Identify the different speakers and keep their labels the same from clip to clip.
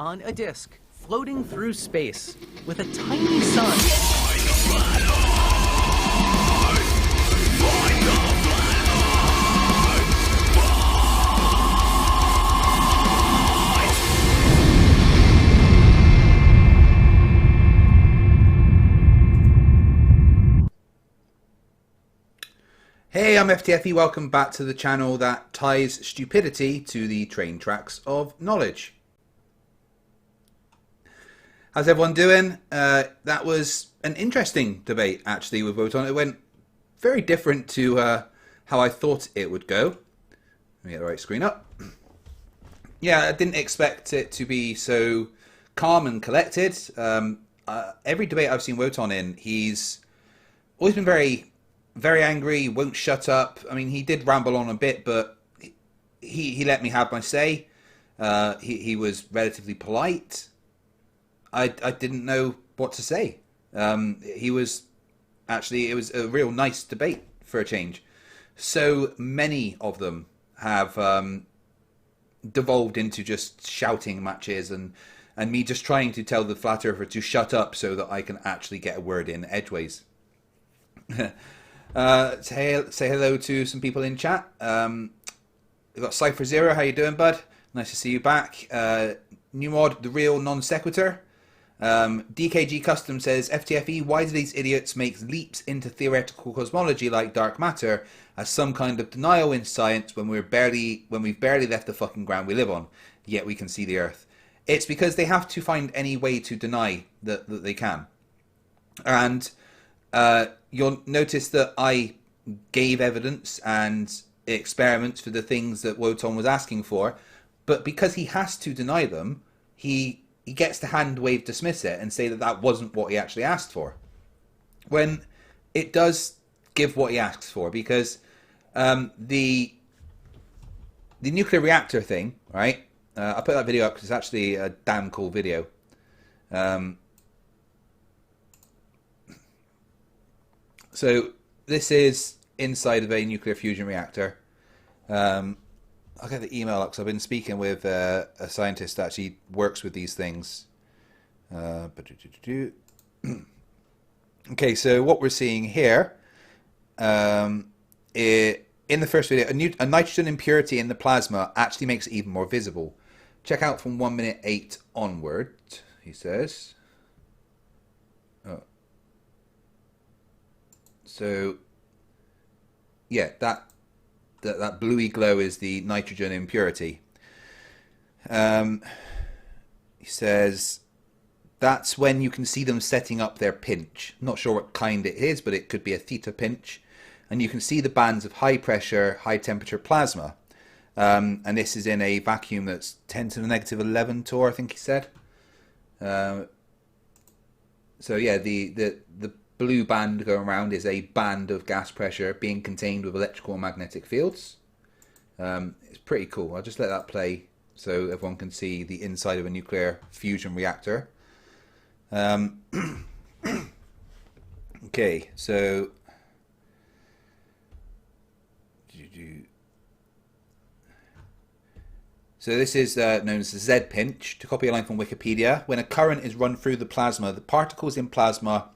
Speaker 1: on a disk floating through space with a tiny sun.
Speaker 2: Hey, I'm FTFE. Welcome back to the channel that ties stupidity to the train tracks of knowledge. How's everyone doing? That was an interesting debate, actually, with Wonton. It went very different to how I thought it would go. Let me get the right screen up. Yeah, I didn't expect it to be so calm and collected. Every debate I've seen Wonton in, he's always been very angry, won't shut up. I mean, he did ramble on a bit, but he let me have my say. He was relatively polite. I didn't know what to say. It was a real nice debate for a change. So many of them have devolved into just shouting matches and me just trying to tell the flat earther to shut up so that I can actually get a word in edgeways. Say hello to some people in chat. We've got Cypher Zero. How you doing, bud? Nice to see you back. New mod, the real non sequitur. DKG Custom says, FTFE, why do these idiots make leaps into theoretical cosmology like dark matter as some kind of denial in science when we've barely left the fucking ground we live on, yet we can see the Earth? It's because they have to find any way to deny that they can. And you'll notice that I gave evidence and experiments for the things that Wonton was asking for, but because he has to deny them, he gets to hand wave dismiss it and say that wasn't what he actually asked for, when it does give what he asks for, because the nuclear reactor thing, right? I put that video up because it's actually a damn cool video. So this is inside of a nuclear fusion reactor. I'll get the email up because I've been speaking with a scientist that actually works with these things. Okay, so what we're seeing here, in the first video, a nitrogen impurity in the plasma actually makes it even more visible. Check out from 1 minute 8 onward, he says. So, yeah, that bluey glow is the nitrogen impurity. He says that's when you can see them setting up their pinch. Not sure what kind it is, but it could be a theta pinch. And you can see the bands of high pressure, high temperature plasma. And this is in a vacuum that's 10 to the negative 11 torr, I think he said. So yeah, the blue band going around is a band of gas pressure being contained with electrical and magnetic fields. It's pretty cool. I'll just let that play so everyone can see the inside of a nuclear fusion reactor. Okay, so this is known as the Z pinch. To copy a line from Wikipedia, when a current is run through the plasma, the particles in plasma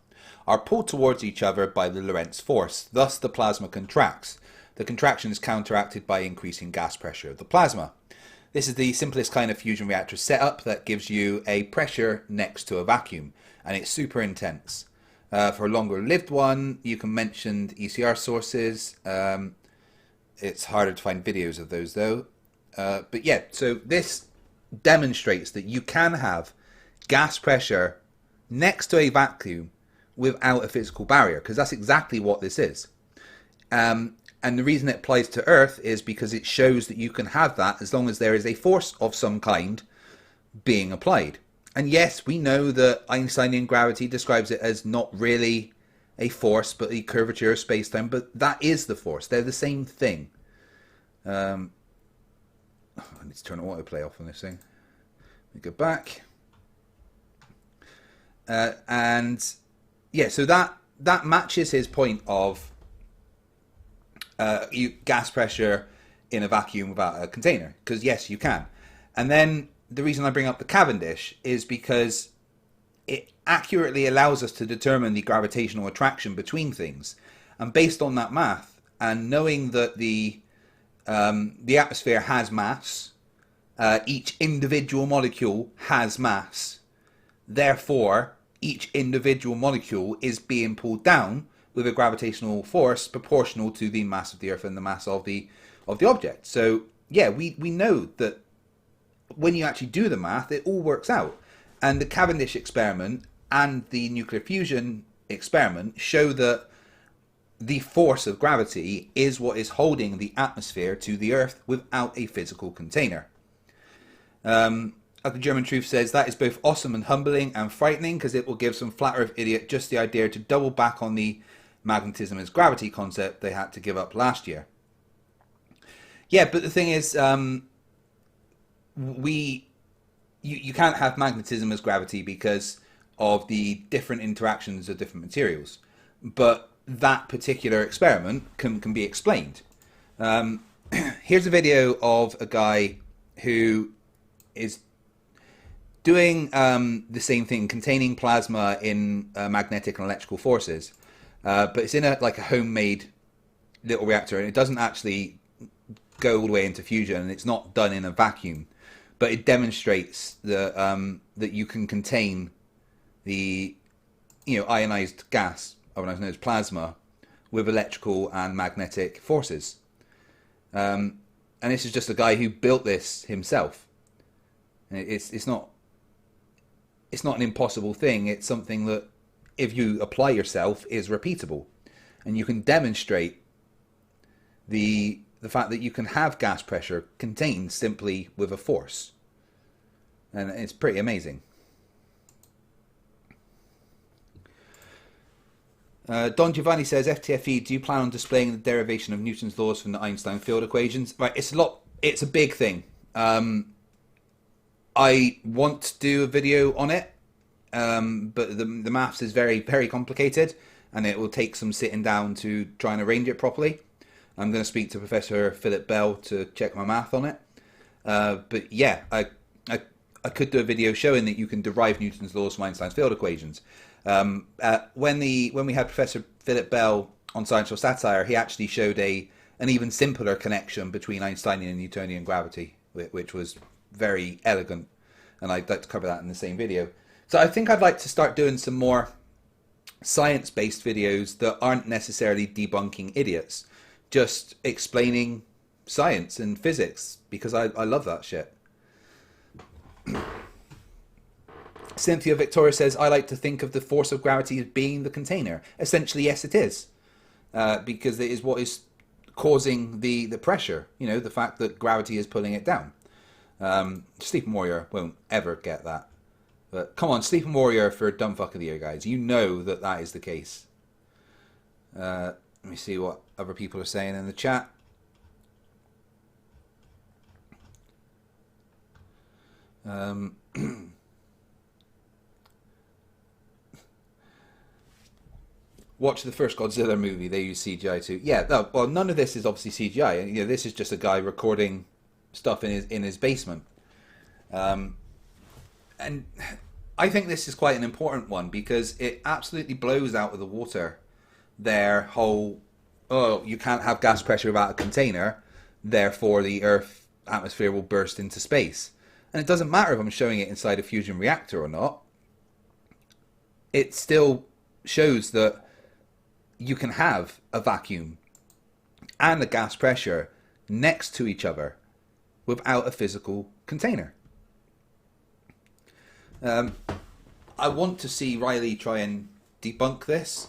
Speaker 2: are pulled towards each other by the Lorentz force. Thus, the plasma contracts. The contraction is counteracted by increasing gas pressure of the plasma. This is the simplest kind of fusion reactor setup that gives you a pressure next to a vacuum, and it's super intense. For a longer lived one, you can mention ECR sources. It's harder to find videos of those though. But yeah, so this demonstrates that you can have gas pressure next to a vacuum without a physical barrier, because that's exactly what this is. And the reason it applies to Earth is because it shows that you can have that as long as there is a force of some kind being applied. And yes, we know that Einsteinian gravity describes it as not really a force, but the curvature of space-time, but that is the force. They're the same thing. I need to turn autoplay off on this thing. Let me go back. And yeah, so that matches his point of gas pressure in a vacuum without a container, because yes, you can. And then the reason I bring up the Cavendish is because it accurately allows us to determine the gravitational attraction between things. And based on that math, and knowing that the atmosphere has mass, each individual molecule has mass, therefore each individual molecule is being pulled down with a gravitational force proportional to the mass of the Earth and the mass of the object. So yeah, we know that when you actually do the math, it all works out. And the Cavendish experiment and the nuclear fusion experiment show that the force of gravity is what is holding the atmosphere to the Earth without a physical container. Ugly German Truth says that is both awesome and humbling and frightening, because it will give some flat Earth idiot just the idea to double back on the magnetism as gravity concept they had to give up last year. Yeah, but the thing is, you can't have magnetism as gravity because of the different interactions of different materials. But that particular experiment can be explained. Here's a video of a guy who is doing the same thing, containing plasma in magnetic and electrical forces, but it's in a homemade little reactor, and it doesn't actually go all the way into fusion, and it's not done in a vacuum, but it demonstrates that you can contain the ionized gas, otherwise known as plasma, with electrical and magnetic forces. And this is just a guy who built this himself. It's not an impossible thing. It's something that, if you apply yourself, is repeatable, and you can demonstrate the fact that you can have gas pressure contained simply with a force, and it's pretty amazing. Don Giovanni says, FTFE, do you plan on displaying the derivation of Newton's laws from the Einstein field equations? Right, it's a big thing. I want to do a video on it, but the maths is very, very complicated, and it will take some sitting down to try and arrange it properly. I'm going to speak to Professor Philip Bell to check my math on it. But yeah, I could do a video showing that you can derive Newton's laws from Einstein's field equations. When we had Professor Philip Bell on Science or Satire, he actually showed an even simpler connection between Einsteinian and Newtonian gravity, which was very elegant, and I'd like to cover that in the same video. So I think I'd like to start doing some more science-based videos that aren't necessarily debunking idiots, just explaining science and physics, because I love that shit. Cynthia Victoria says, I like to think of the force of gravity as being the container. Essentially, yes, it is. Because it is what is causing the pressure. The fact that gravity is pulling it down. Sleeping Warrior won't ever get that. But come on, Sleeping Warrior for Dumb Fuck of the Year, guys. You know that is the case. Let me see what other people are saying in the chat. Watch the first Godzilla movie. They use CGI too. Yeah, no, well, none of this is obviously CGI. This is just a guy recording stuff in his basement. And I think this is quite an important one, because it absolutely blows out of the water their whole, you can't have gas pressure without a container, therefore the Earth atmosphere will burst into space. And it doesn't matter if I'm showing it inside a fusion reactor or not. It still shows that you can have a vacuum and a gas pressure next to each other without a physical container. I want to see Riley try and debunk this,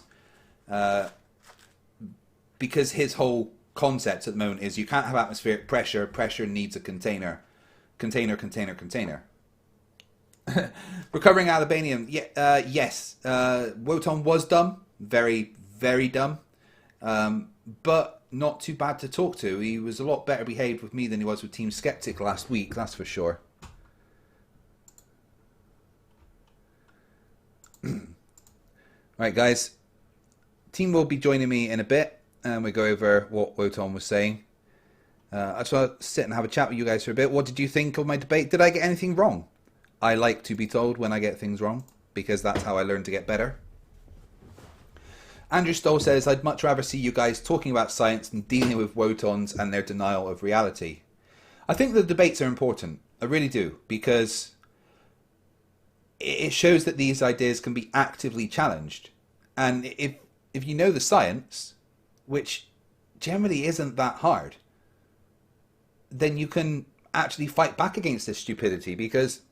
Speaker 2: because his whole concept at the moment is you can't have atmospheric pressure. Pressure needs a container. Container. Recovering Albanian. Yes. Wonton was dumb. Very, very dumb. But not too bad to talk to. He was a lot better behaved with me than he was with Team Skeptic last week, that's for sure. Right, guys. Team will be joining me in a bit, and we'll go over what Wonton was saying. I just want to sit and have a chat with you guys for a bit. What did you think of my debate? Did I get anything wrong? I like to be told when I get things wrong, because that's how I learn to get better. Andrew Stoll says, I'd much rather see you guys talking about science than dealing with Wotons and their denial of reality. I think the debates are important. I really do, because it shows that these ideas can be actively challenged. And if you know the science, which generally isn't that hard, then you can actually fight back against this stupidity, because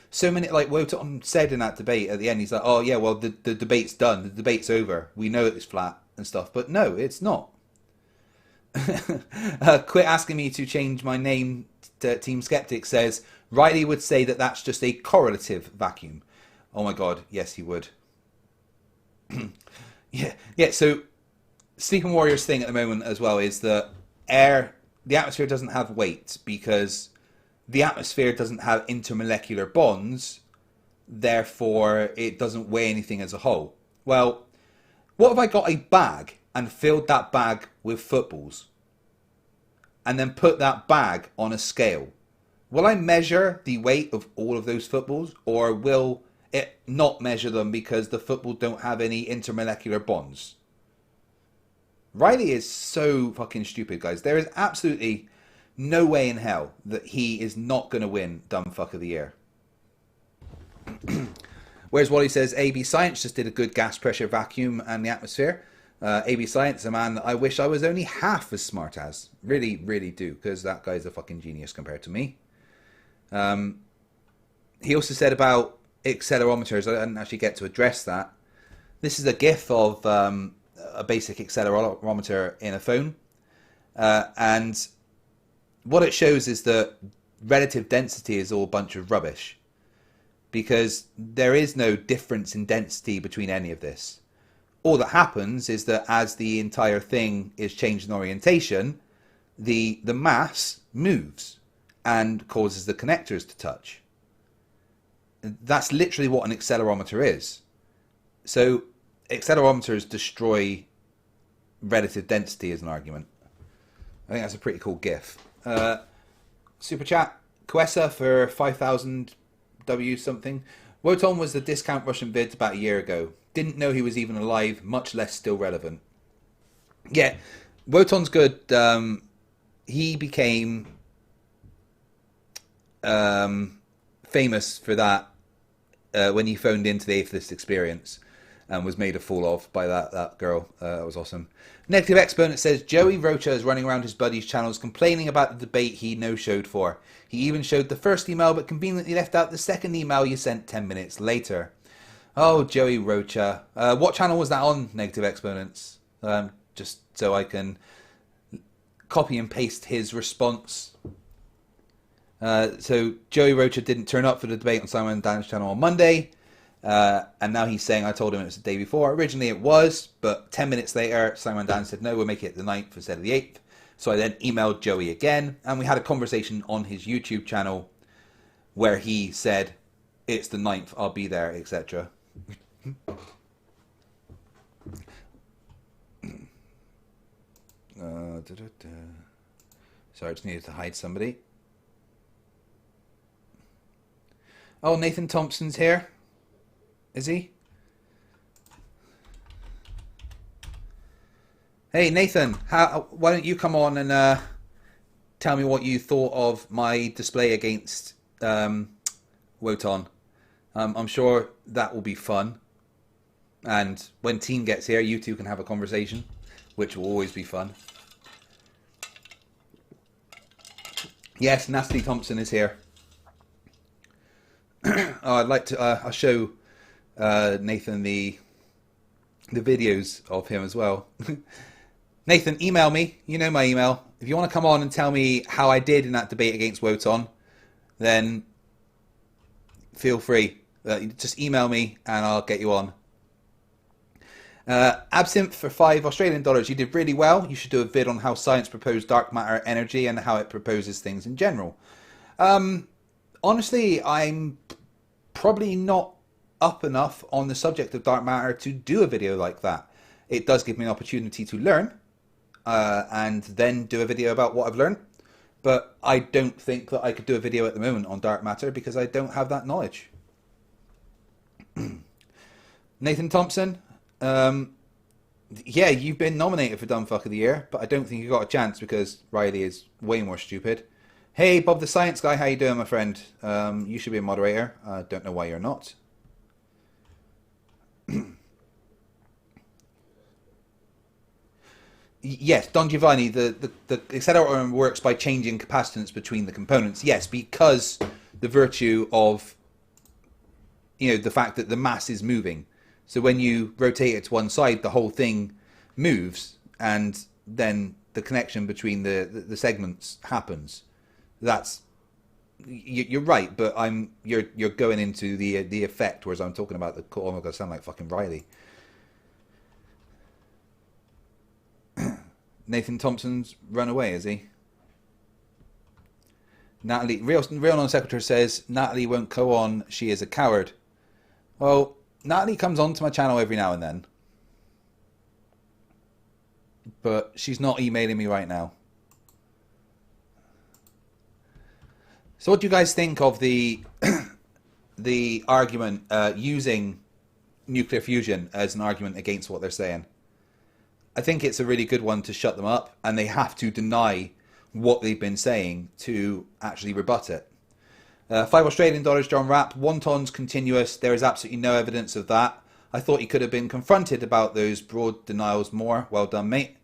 Speaker 2: so many, like Wonton said in that debate at the end, he's like, oh yeah, well the debate's done, the debate's over, we know it's flat and stuff, but no, it's not. Quit asking me to change my name to Team Skeptic says, Riley would say that that's just a correlative vacuum. Oh my god, yes he would. yeah, so Sleeping Warrior's thing at the moment as well is that the atmosphere doesn't have weight because the atmosphere doesn't have intermolecular bonds, therefore it doesn't weigh anything as a whole. Well, what if I got a bag and filled that bag with footballs and then put that bag on a scale? Will I measure the weight of all of those footballs, or will it not measure them because the footballs don't have any intermolecular bonds? Riley is so fucking stupid, guys. There is absolutely no way in hell that he is not going to win Dumb Fuck of the Year. Whereas Wally says, AB Science just did a good gas pressure vacuum and the atmosphere. AB Science, a man that I wish I was only half as smart as. Really, really do, because that guy's a fucking genius compared to me. He also said about accelerometers. I didn't actually get to address that. This is a GIF of a basic accelerometer in a phone. And what it shows is that relative density is all a bunch of rubbish, because there is no difference in density between any of this. All that happens is that as the entire thing is changed in orientation, the mass moves and causes the connectors to touch. That's literally what an accelerometer is. So accelerometers destroy relative density as an argument. I think that's a pretty cool GIF. Super chat, Quessa for 5,000 W something. Woton was the discount Russian vids about a year ago. Didn't know he was even alive, much less still relevant. Yeah, Woton's good. He became famous for that when he phoned into the Atheist Experience and was made a fool of by that girl. That was awesome. Negative Exponent says, Joey Rocha is running around his buddies' channels complaining about the debate he no-showed for. He even showed the first email, but conveniently left out the second email you sent 10 minutes later. Oh, Joey Rocha. What channel was that on, Negative Exponents? Just so I can copy and paste his response. So Joey Rocha didn't turn up for the debate on Simon and Dan's channel on Monday. And now he's saying I told him it was the day before. Originally it was, but 10 minutes later, Simon and Dan said, no, we'll make it the 9th instead of the 8th. So I then emailed Joey again, and we had a conversation on his YouTube channel where he said, it's the 9th, I'll be there, etc. Sorry, I just needed to hide somebody. Oh, Nathan Thompson's here. Is he? Hey Nathan, why don't you come on and tell me what you thought of my display against Woton? I'm sure that will be fun. And when Team gets here, you two can have a conversation, which will always be fun. Yes, Natalie Thompson is here. I'd like to. I'll show Nathan the videos of him as well. Nathan, email me. You know my email. If you want to come on and tell me how I did in that debate against Woton, then feel free. Just email me and I'll get you on. Absinthe for $5 You did really well. You should do a vid on how science proposed dark matter energy and how it proposes things in general. Honestly, I'm probably not up enough on the subject of dark matter to do a video like that. It does give me an opportunity to learn and then do a video about what I've learned. But I don't think that I could do a video at the moment on dark matter because I don't have that knowledge. Nathan Thompson, yeah, you've been nominated for Dumb Fuck of the Year, but I don't think you got a chance because Riley is way more stupid. Hey, Bob the Science Guy, how you doing, my friend? You should be a moderator. I don't know why you're not. Yes, Don Giovanni, the accelerator works by changing capacitance between the components. Yes, because the virtue of, the fact that the mass is moving. So when you rotate it to one side, the whole thing moves, and then the connection between the segments happens. You're right, but you're going into the effect, whereas I'm talking about the. Oh my god, I sound like fucking Riley. Nathan Thompson's run away, is he? Natalie, real non-secretary says Natalie won't go on. She is a coward. Well, Natalie comes onto my channel every now and then, but she's not emailing me right now. So, what do you guys think of the the argument using nuclear fusion as an argument against what they're saying? I think it's a really good one to shut them up, and they have to deny what they've been saying to actually rebut it. $5 Australian, John Rapp. Wonton's continuous. There is absolutely no evidence of that. I thought he could have been confronted about those broad denials more. Well done, mate.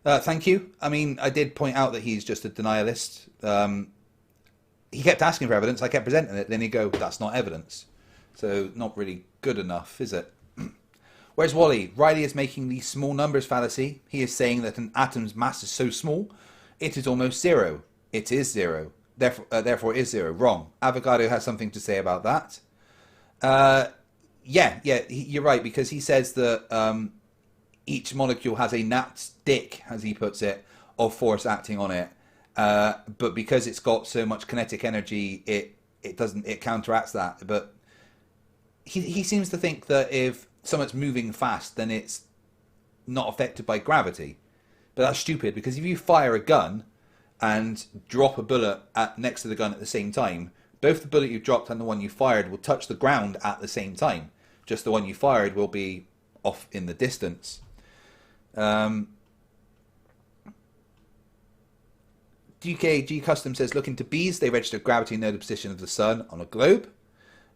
Speaker 2: Thank you. I mean, I did point out that he's just a denialist. He kept asking for evidence. I kept presenting it. Then he'd go, that's not evidence. So not really good enough, is it? Where's Wally? Riley is making the small numbers fallacy. He is saying that an atom's mass is so small, it is almost zero. It is zero. Therefore it is zero. Wrong. Avocado has something to say about that. You're right, because he says that each molecule has a gnat's dick, as he puts it, of force acting on it. But because it's got so much kinetic energy, it counteracts that. But he seems to think that if something's moving fast, then it's not affected by gravity. But that's stupid, because if you fire a gun and drop a bullet next to the gun at the same time, both the bullet you've dropped and the one you fired will touch the ground at the same time. Just the one you fired will be off in the distance. DKG Custom says, look into bees. They register gravity near the position of the sun on a globe.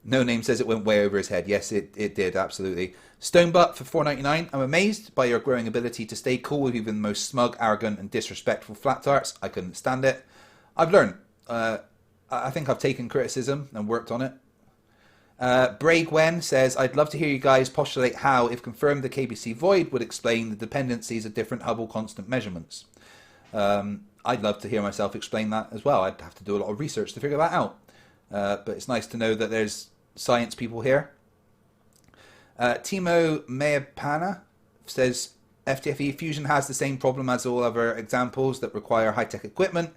Speaker 2: No Name says it went way over his head. Yes, it did, absolutely. Stonebutt for $4.99. I'm amazed by your growing ability to stay cool with even the most smug, arrogant, and disrespectful flat tarts. I couldn't stand it. I've learned. I think I've taken criticism and worked on it. Bray Gwen says, I'd love to hear you guys postulate how, if confirmed, the KBC void would explain the dependencies of different Hubble constant measurements. I'd love to hear myself explain that as well. I'd have to do a lot of research to figure that out. But it's nice to know that there's science people here. Timo Mayapana says, FTFE fusion has the same problem as all other examples that require high-tech equipment.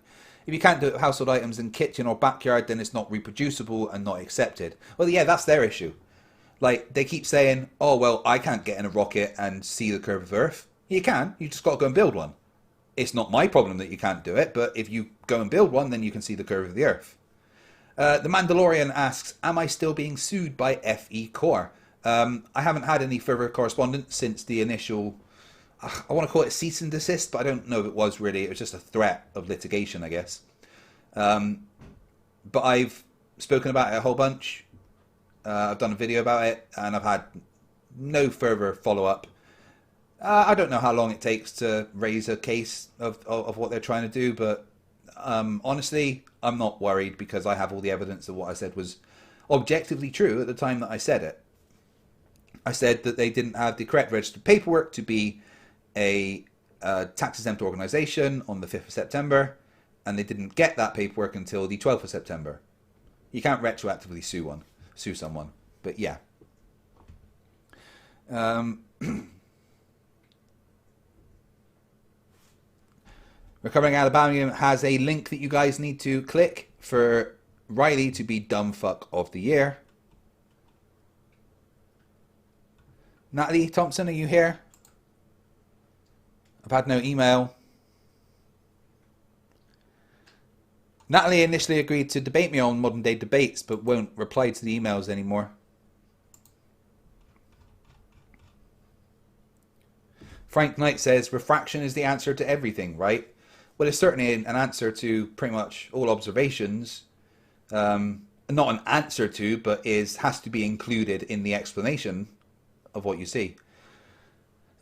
Speaker 2: If you can't do it with household items in kitchen or backyard, then it's not reproducible and not accepted. Well, yeah, that's their issue. Like, they keep saying, oh, well, I can't get in a rocket and see the curve of Earth. You can. You just got to go and build one. It's not my problem that you can't do it, but if you go and build one, then you can see the curve of the Earth. The Mandalorian asks, am I still being sued by FE Core? I haven't had any further correspondence since the initial, I want to call it cease and desist, but I don't know if it was really. It was just a threat of litigation, I guess. But I've spoken about it a whole bunch. I've done a video about it, and I've had no further follow-up. I don't know how long it takes to raise a case of what they're trying to do, but honestly, I'm not worried because I have all the evidence that what I said was objectively true at the time that I said it. I said that they didn't have the correct registered paperwork to be a tax-exempt organisation on the 5th of September, and they didn't get that paperwork until the 12th of September. You can't retroactively sue someone, but yeah. Recovering Alabama has a link that you guys need to click for Riley to be Dumb Fuck of the Year. Natalie Thompson, are you here? I've had no email. Natalie initially agreed to debate me on modern day debates, but won't reply to the emails anymore. Frank Knight says, refraction is the answer to everything, right? Well, it's certainly an answer to pretty much all observations. Not an answer to, but has to be included in the explanation of what you see.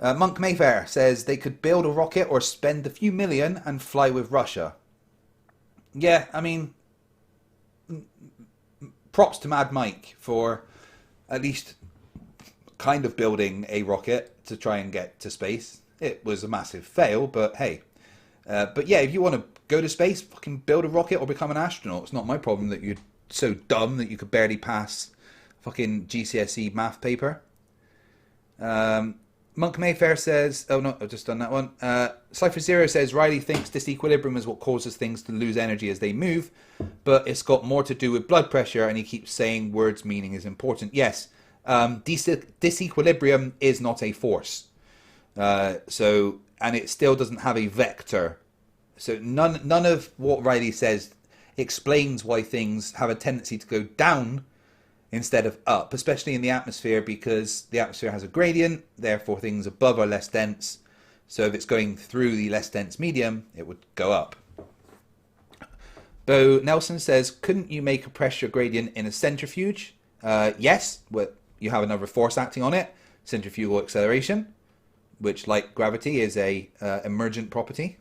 Speaker 2: Monk Mayfair says they could build a rocket or spend a few million and fly with Russia. Yeah, I mean, props to Mad Mike for at least kind of building a rocket to try and get to space. It was a massive fail, but hey. But yeah, if you want to go to space, fucking build a rocket or become an astronaut. It's not my problem that you're so dumb that you could barely pass fucking GCSE math paper. Monk Mayfair says, oh no, I've just done that one. Cypher Zero says, Riley thinks disequilibrium is what causes things to lose energy as they move, but it's got more to do with blood pressure, and he keeps saying words meaning is important. Yes, disequilibrium is not a force. And it still doesn't have a vector. So none of what Riley says explains why things have a tendency to go down instead of up, especially in the atmosphere, because the atmosphere has a gradient, therefore things above are less dense. So if it's going through the less dense medium, it would go up. Bo Nelson says, couldn't you make a pressure gradient in a centrifuge? Yes, you have another force acting on it, centrifugal acceleration, which, like gravity, is a emergent property.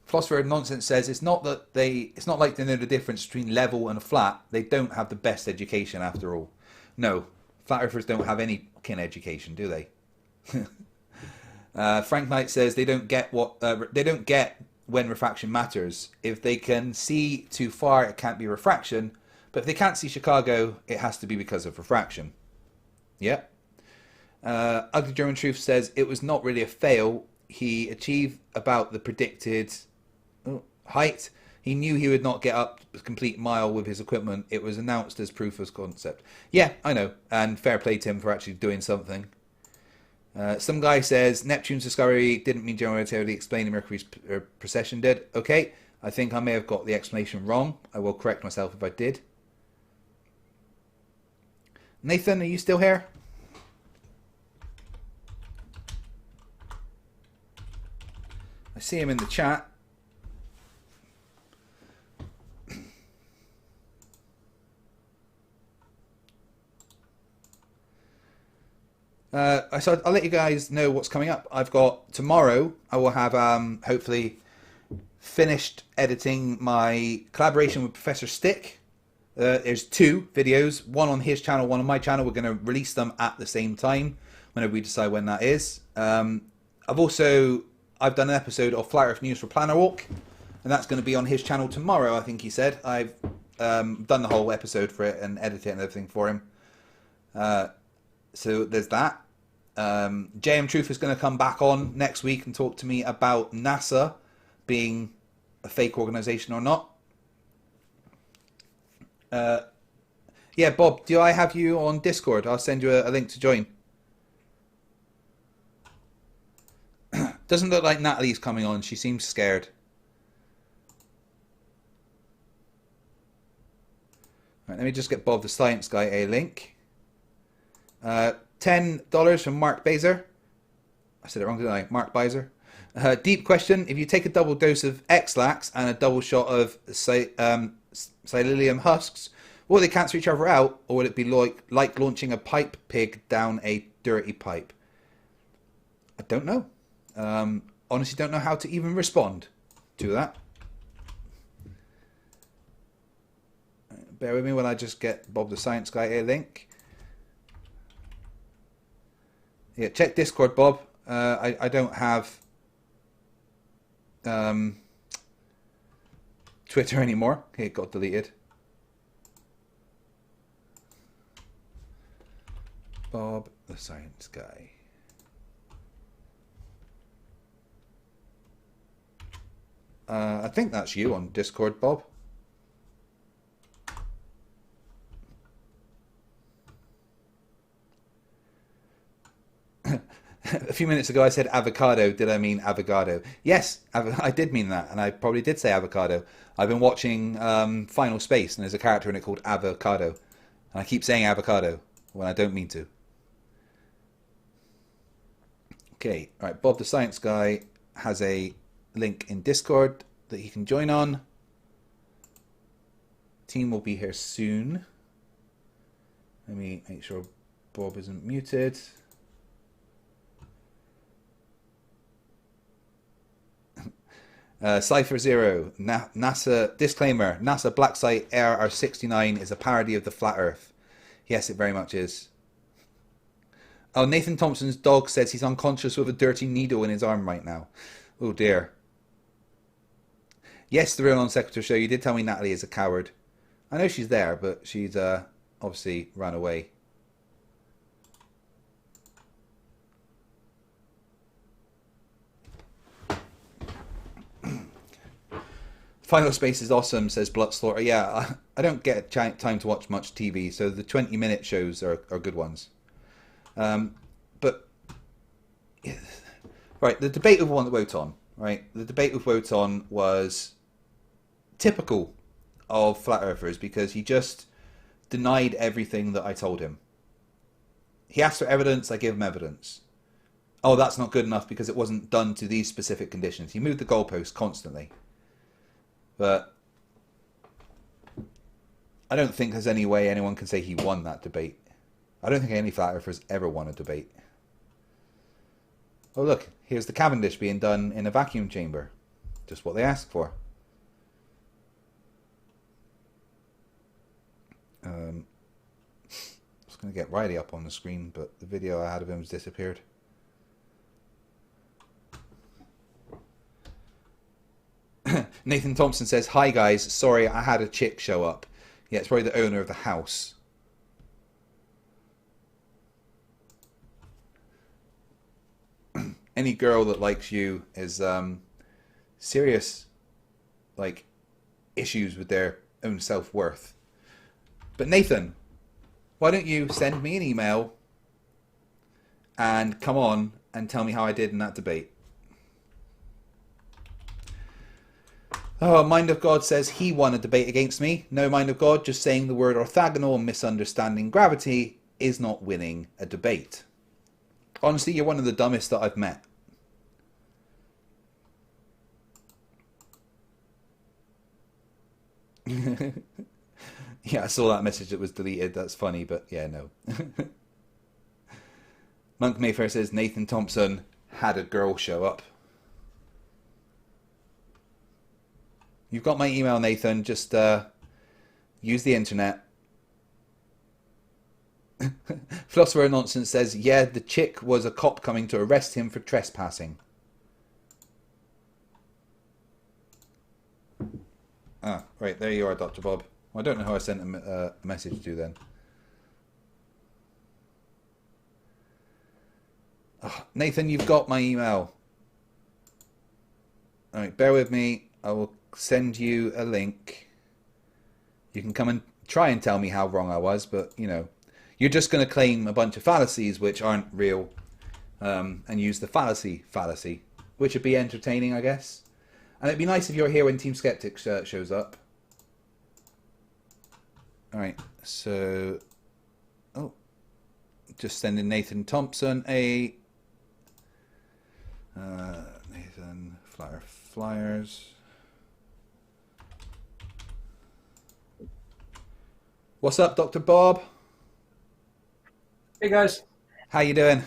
Speaker 2: Philosopher Nonsense says it's not like they know the difference between level and flat. They don't have the best education after all. No, flat earthers don't have any fucking education, do they? Frank Knight says they don't get when refraction matters. If they can see too far, it can't be refraction. But if they can't see Chicago, it has to be because of refraction. Yeah. Ugly German Truth says it was not really a fail. He achieved about the predicted height. He knew he would not get up a complete mile with his equipment. It was announced as proof of concept. Yeah, I know. And fair play to him for actually doing something. Some guy says Neptune's discovery didn't mean generally relativity explaining Mercury's precession did. Okay, I think I may have got the explanation wrong. I will correct myself if I did. Nathan, are you still here? I see him in the chat. So I'll let you guys know what's coming up. I've got tomorrow. I will have hopefully finished editing my collaboration with Professor Stick. There's 2 videos, one on his channel, one on my channel. We're going to release them at the same time whenever we decide when that is. I've done an episode of Flat Earth News for Planner Walk, and that's going to be on his channel tomorrow, I think he said. I've done the whole episode for it and edited it and everything for him. So there's that. JM Truth is going to come back on next week and talk to me about NASA being a fake organization or not. Yeah, Bob, do I have you on Discord? I'll send you a link to join. Doesn't look like Natalie's coming on. She seems scared. Right, let me just get Bob the Science Guy a link. $10 from Mark Baser. I said it wrong, didn't I? Mark Baser. Deep question. If you take a double dose of X-Lax and a double shot of psyllium husks, will they cancel each other out, or would it be like launching a pipe pig down a dirty pipe? I don't know. Honestly, don't know how to even respond to that. Bear with me while I just get Bob the Science Guy a link. Yeah, check Discord, Bob. I don't have Twitter anymore. Okay, it got deleted. Bob the Science Guy. I think that's you on Discord, Bob. few minutes ago I said avocado. Did I mean avocado? Yes, I did mean that, and I probably did say avocado. I've been watching Final Space, and there's a character in it called Avocado, and I keep saying avocado when I don't mean to. Okay, all right. Bob the Science Guy has a link in Discord that he can join on. Team will be here soon. Let me make sure Bob isn't muted. Cypher Zero, NASA disclaimer: NASA Black Site RR69 is a parody of the Flat Earth. Yes, it very much is. Oh, Nathan Thompson's dog says he's unconscious with a dirty needle in his arm right now. Oh dear. Yes, the Real Non-Sequitur Show. You did tell me Natalie is a coward. I know she's there, but she's obviously run away. Final Space is awesome, says Bloodslaughter. Yeah, I don't get time to watch much TV, so the 20-minute shows are good ones. But, yeah. Right, the debate with Wonton, right? The debate with Wonton was typical of Flat Earthers because he just denied everything that I told him. He asked for evidence, I gave him evidence. Oh, that's not good enough because it wasn't done to these specific conditions. He moved the goalposts constantly. But I don't think there's any way anyone can say he won that debate. I don't think any Flat Earthers ever won a debate. Oh look, here's the Cavendish being done in a vacuum chamber. Just what they asked for. I was going to get Riley up on the screen, but the video I had of him has disappeared. Nathan Thompson says, "Hi guys, sorry I had a chick show up." Yeah, it's probably the owner of the house. Any girl that likes you is serious, like, issues with their own self-worth. But Nathan, why don't you send me an email and come on and tell me how I did in that debate? Oh, Mind of God says he won a debate against me. No, Mind of God, just saying the word orthogonal and misunderstanding gravity is not winning a debate. Honestly, you're one of the dumbest that I've met. Yeah, I saw that message that was deleted. That's funny, but yeah, no. Monk Mayfair says Nathan Thompson had a girl show up. You've got my email, Nathan. Just use the internet. Philosopher Nonsense says, yeah, the chick was a cop coming to arrest him for trespassing. Ah, right, there you are, Dr. Bob. Well, I don't know who I sent a message to then. Oh, Nathan, you've got my email. All right, bear with me. I will send you a link. You can come and try and tell me how wrong I was, but, you know, you're just going to claim a bunch of fallacies which aren't real and use the fallacy, which would be entertaining, I guess. And it'd be nice if you're here when Team Skeptic shows up. Alright, so... Oh. Just sending Nathan Thompson a... Nathan Flyers. What's up, Dr. Bob?
Speaker 3: Hey, guys.
Speaker 2: How you doing?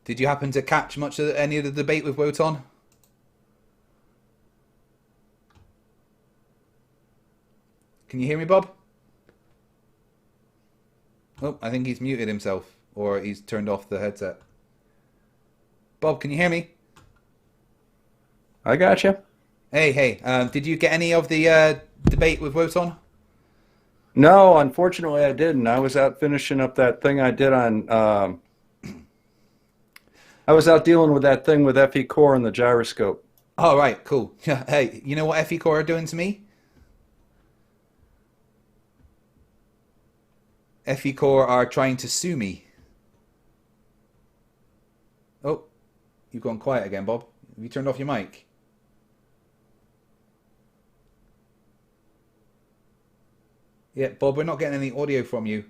Speaker 2: Did you happen to catch much of any of the debate with Wonton? Can you hear me, Bob? Oh, I think he's muted himself, or he's turned off the headset. Bob, can you hear me?
Speaker 3: I got you.
Speaker 2: Hey, did you get any of the debate with Wonton?
Speaker 3: No, unfortunately I didn't. I was out finishing up that thing I did on... I was out dealing with that thing with FE Core and the gyroscope.
Speaker 2: Oh, right, cool. Hey, you know what FE Core are doing to me? FE Core are trying to sue me. Oh, you've gone quiet again, Bob. Have you turned off your mic? Yeah, Bob, we're not getting any audio from you. It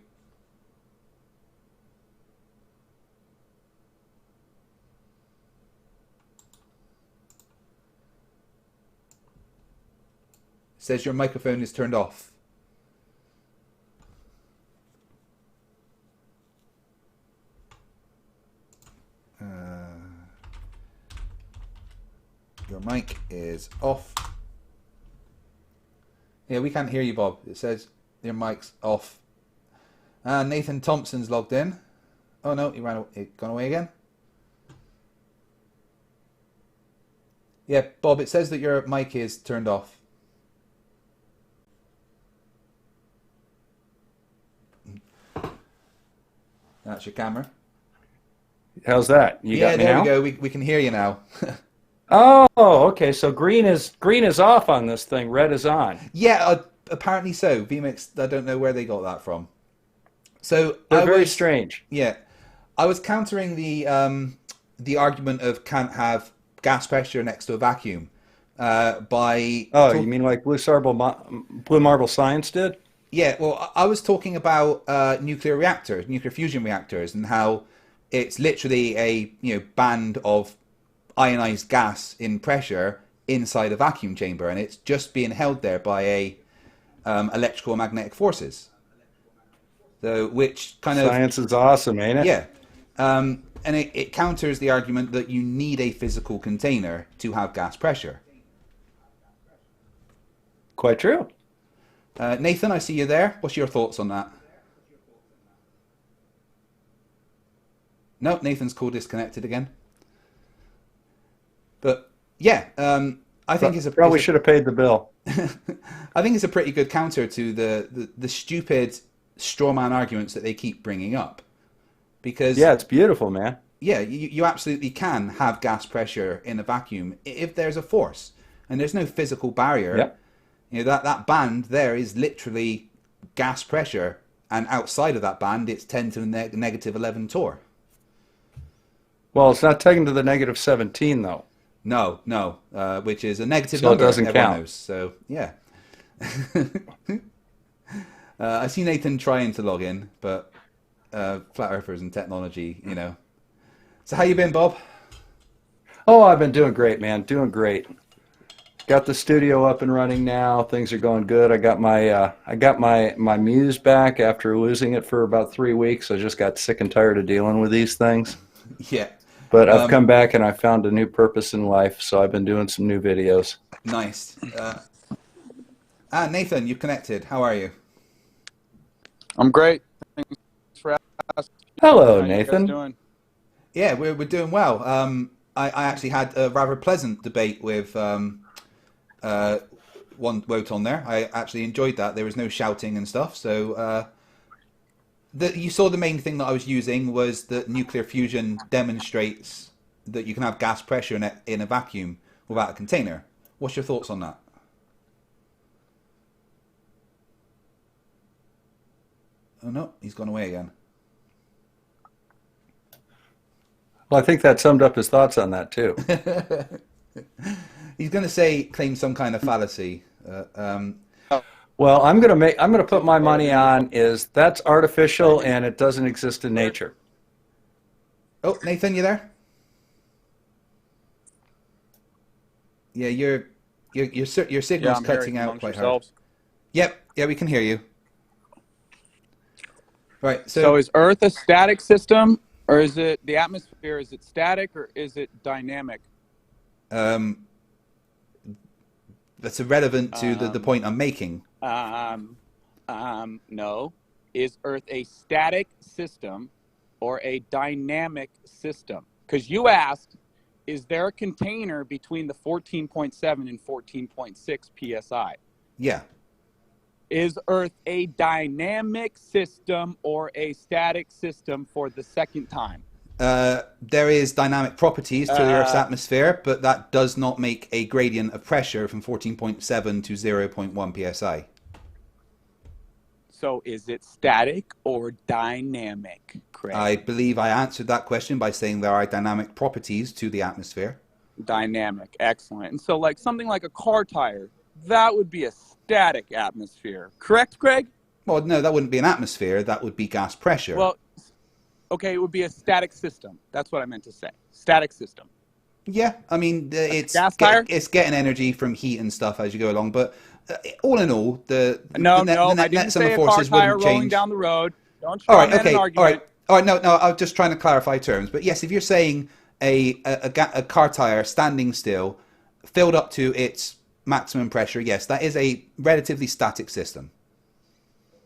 Speaker 2: says your microphone is turned off. Your mic is off. Yeah, we can't hear you, Bob. It says your mic's off. Nathan Thompson's logged in. Oh no, it gone away again. Yeah, Bob, it says that your mic is turned off. That's your camera.
Speaker 3: How's that? You got me
Speaker 2: there
Speaker 3: now?
Speaker 2: we go. We can hear you now.
Speaker 3: Oh, okay. So green is off on this thing. Red is on.
Speaker 2: Yeah, apparently so. vMix, I don't know where they got that from. So
Speaker 3: They're very strange.
Speaker 2: Yeah, I was countering the argument of can't have gas pressure next to a vacuum by.
Speaker 3: Oh, you mean like Blue Marble Science did?
Speaker 2: Yeah, well, I was talking about nuclear fusion reactors, and how it's literally a band of ionized gas in pressure inside a vacuum chamber, and it's just being held there by a electrical magnetic forces. So, which kind of
Speaker 3: science is awesome, ain't it?
Speaker 2: Yeah, and it counters the argument that you need a physical container to have gas pressure.
Speaker 3: Quite true.
Speaker 2: Nathan, I see you there. What's your thoughts on that? No, Nathan's call disconnected again. But yeah, I think it's
Speaker 3: probably should have paid the bill.
Speaker 2: I think it's a pretty good counter to the stupid straw man arguments that they keep bringing up. Because
Speaker 3: yeah, it's beautiful, man.
Speaker 2: Yeah, you absolutely can have gas pressure in a vacuum if there's a force, and there's no physical barrier.
Speaker 3: Yep.
Speaker 2: That band there is literally gas pressure, and outside of that band, it's 10 to the negative 11 torr.
Speaker 3: Well, it's not taken to the negative 17 though.
Speaker 2: No, which is a negative
Speaker 3: so
Speaker 2: number.
Speaker 3: It doesn't
Speaker 2: everyone
Speaker 3: count.
Speaker 2: Knows, so yeah. I see Nathan trying to log in, but flat earthers and technology, So how you been, Bob?
Speaker 3: Oh, I've been doing great, man. Doing great. Got the studio up and running now. Things are going good. I got my muse back after losing it for about 3 weeks. I just got sick and tired of dealing with these things.
Speaker 2: Yeah.
Speaker 3: But I've come back and I found a new purpose in life, so I've been doing some new videos.
Speaker 2: Nice. Nathan, you connected. How are you?
Speaker 4: I'm great. Thanks for asking.
Speaker 3: Hello,
Speaker 4: How
Speaker 3: Nathan.
Speaker 4: you guys doing?
Speaker 2: Yeah, we're doing well. I actually had a rather pleasant debate with Wonton there. I actually enjoyed that. There was no shouting and stuff. So you saw the main thing that I was using was that nuclear fusion demonstrates that you can have gas pressure in a vacuum without a container. What's your thoughts on that? Oh no, he's gone away again.
Speaker 3: Well, I think that summed up his thoughts on that too.
Speaker 2: He's going to claim some kind of fallacy.
Speaker 3: Well, I'm gonna put my money on is that's artificial and it doesn't exist in nature.
Speaker 2: Oh, Nathan, you there? Yeah, your signal's cutting out quite hard. Yep, yeah, we can hear you. Right.
Speaker 4: So is Earth a static system, or is it the atmosphere? Is it static or is it dynamic?
Speaker 2: That's irrelevant to the point I'm making.
Speaker 4: No. Is Earth a static system or a dynamic system? Because you asked, is there a container between the 14.7 and 14.6 psi?
Speaker 2: Yeah.
Speaker 4: Is Earth a dynamic system or a static system for the second time?
Speaker 2: There is dynamic properties to the Earth's atmosphere, but that does not make a gradient of pressure from 14.7 to 0.1 psi.
Speaker 4: So is it static or dynamic, Craig?
Speaker 2: I believe I answered that question by saying there are dynamic properties to the atmosphere.
Speaker 4: Dynamic, excellent. And so like something like a car tire, that would be a static atmosphere. Correct, Craig?
Speaker 2: Well, no, that wouldn't be an atmosphere. That would be gas pressure.
Speaker 4: Well, okay, it would be a static system. That's what I meant to say. Static system.
Speaker 2: yeah, I mean, it's
Speaker 4: gas tire?
Speaker 2: it's getting energy from heat and stuff as you go along. But all in all, the
Speaker 4: No,
Speaker 2: net
Speaker 4: I didn't
Speaker 2: sum of
Speaker 4: say a car
Speaker 2: forces
Speaker 4: tire
Speaker 2: wouldn't
Speaker 4: rolling
Speaker 2: change.
Speaker 4: down the road. Don't
Speaker 2: All
Speaker 4: straw
Speaker 2: right,
Speaker 4: man
Speaker 2: okay,
Speaker 4: an
Speaker 2: all
Speaker 4: argument.
Speaker 2: right. No, I was just trying to clarify terms. But yes, if you're saying a car tire standing still, filled up to its maximum pressure, yes, that is a relatively static system.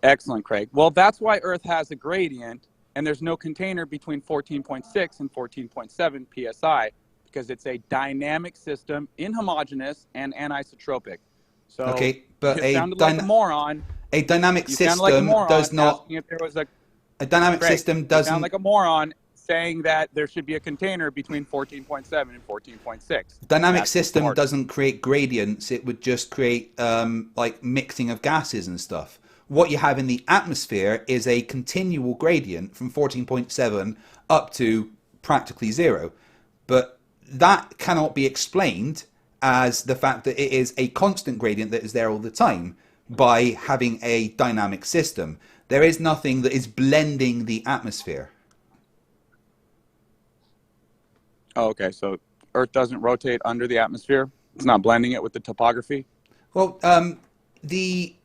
Speaker 4: Excellent, Craig. Well, that's why Earth has a gradient, and there's no container between 14.6 and 14.7 psi, because it's a dynamic system, inhomogeneous, and anisotropic. So
Speaker 2: Okay, but
Speaker 4: you sounded like a moron.
Speaker 2: A dynamic
Speaker 4: You sounded
Speaker 2: system
Speaker 4: like a moron
Speaker 2: does not.
Speaker 4: asking if there was
Speaker 2: A dynamic
Speaker 4: Craig,
Speaker 2: system
Speaker 4: you
Speaker 2: doesn't.
Speaker 4: sound like a moron saying that there should be a container between 14.7 and 14.6.
Speaker 2: Dynamic
Speaker 4: That's
Speaker 2: system
Speaker 4: smart.
Speaker 2: doesn't create gradients. It would just create like mixing of gases and stuff. What you have in the atmosphere is a continual gradient from 14.7 up to practically zero. But that cannot be explained as the fact that it is a constant gradient that is there all the time by having a dynamic system. There is nothing that is blending the atmosphere.
Speaker 4: Oh, okay, so Earth doesn't rotate under the atmosphere? It's not blending it with the topography?
Speaker 2: Well, the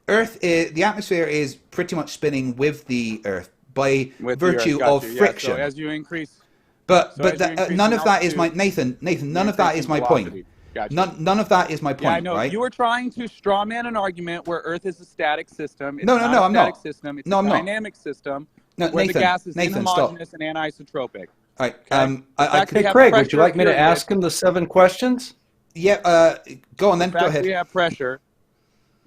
Speaker 2: Earth, the atmosphere is pretty much spinning with the Earth by
Speaker 4: With the Earth,
Speaker 2: virtue
Speaker 4: got
Speaker 2: of
Speaker 4: you. Yeah,
Speaker 2: friction.
Speaker 4: so as you increase...
Speaker 2: But
Speaker 4: So as you
Speaker 2: that,
Speaker 4: increase
Speaker 2: none
Speaker 4: in
Speaker 2: of that is my
Speaker 4: altitude,
Speaker 2: Nathan. None of that is my
Speaker 4: velocity.
Speaker 2: point.
Speaker 4: Gotcha.
Speaker 2: None of that is my point.
Speaker 4: Yeah, I know.
Speaker 2: Right?
Speaker 4: You were trying to straw man an argument where Earth is a static system. It's
Speaker 2: No,
Speaker 4: not
Speaker 2: no,
Speaker 4: a
Speaker 2: I'm
Speaker 4: static
Speaker 2: not.
Speaker 4: system. It's
Speaker 2: No,
Speaker 4: a
Speaker 2: I'm not.
Speaker 4: dynamic system
Speaker 2: No,
Speaker 4: where the
Speaker 2: Nathan,
Speaker 4: gas is
Speaker 2: Nathan, stop.
Speaker 4: inhomogeneous and anisotropic.
Speaker 2: All right.
Speaker 4: Okay?
Speaker 2: I
Speaker 4: fact
Speaker 2: could,
Speaker 4: we
Speaker 3: Hey,
Speaker 4: have
Speaker 3: Craig, would you
Speaker 4: pressure
Speaker 3: like me to
Speaker 4: period.
Speaker 3: ask him the 7 questions?
Speaker 2: yeah. Go on then.
Speaker 4: The
Speaker 2: Go
Speaker 4: fact
Speaker 2: ahead.
Speaker 4: we have pressure.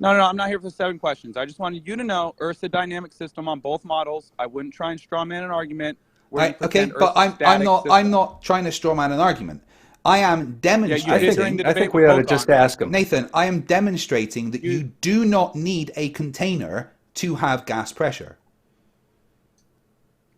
Speaker 4: No, I'm not here for 7 questions. I just wanted you to know Earth's a dynamic system on both models. I wouldn't try and straw man an argument where you
Speaker 2: Right, okay,
Speaker 4: pretend
Speaker 2: but
Speaker 4: Earth's a
Speaker 2: I'm
Speaker 4: static
Speaker 2: not
Speaker 4: system.
Speaker 2: trying to straw man an argument. I am demonstrating.
Speaker 3: I
Speaker 4: did during the
Speaker 3: think, I
Speaker 4: debate
Speaker 3: think we
Speaker 4: with
Speaker 3: ought to
Speaker 4: Wonton.
Speaker 3: just ask him.
Speaker 2: Nathan, I am demonstrating that you do not need a container to have gas pressure.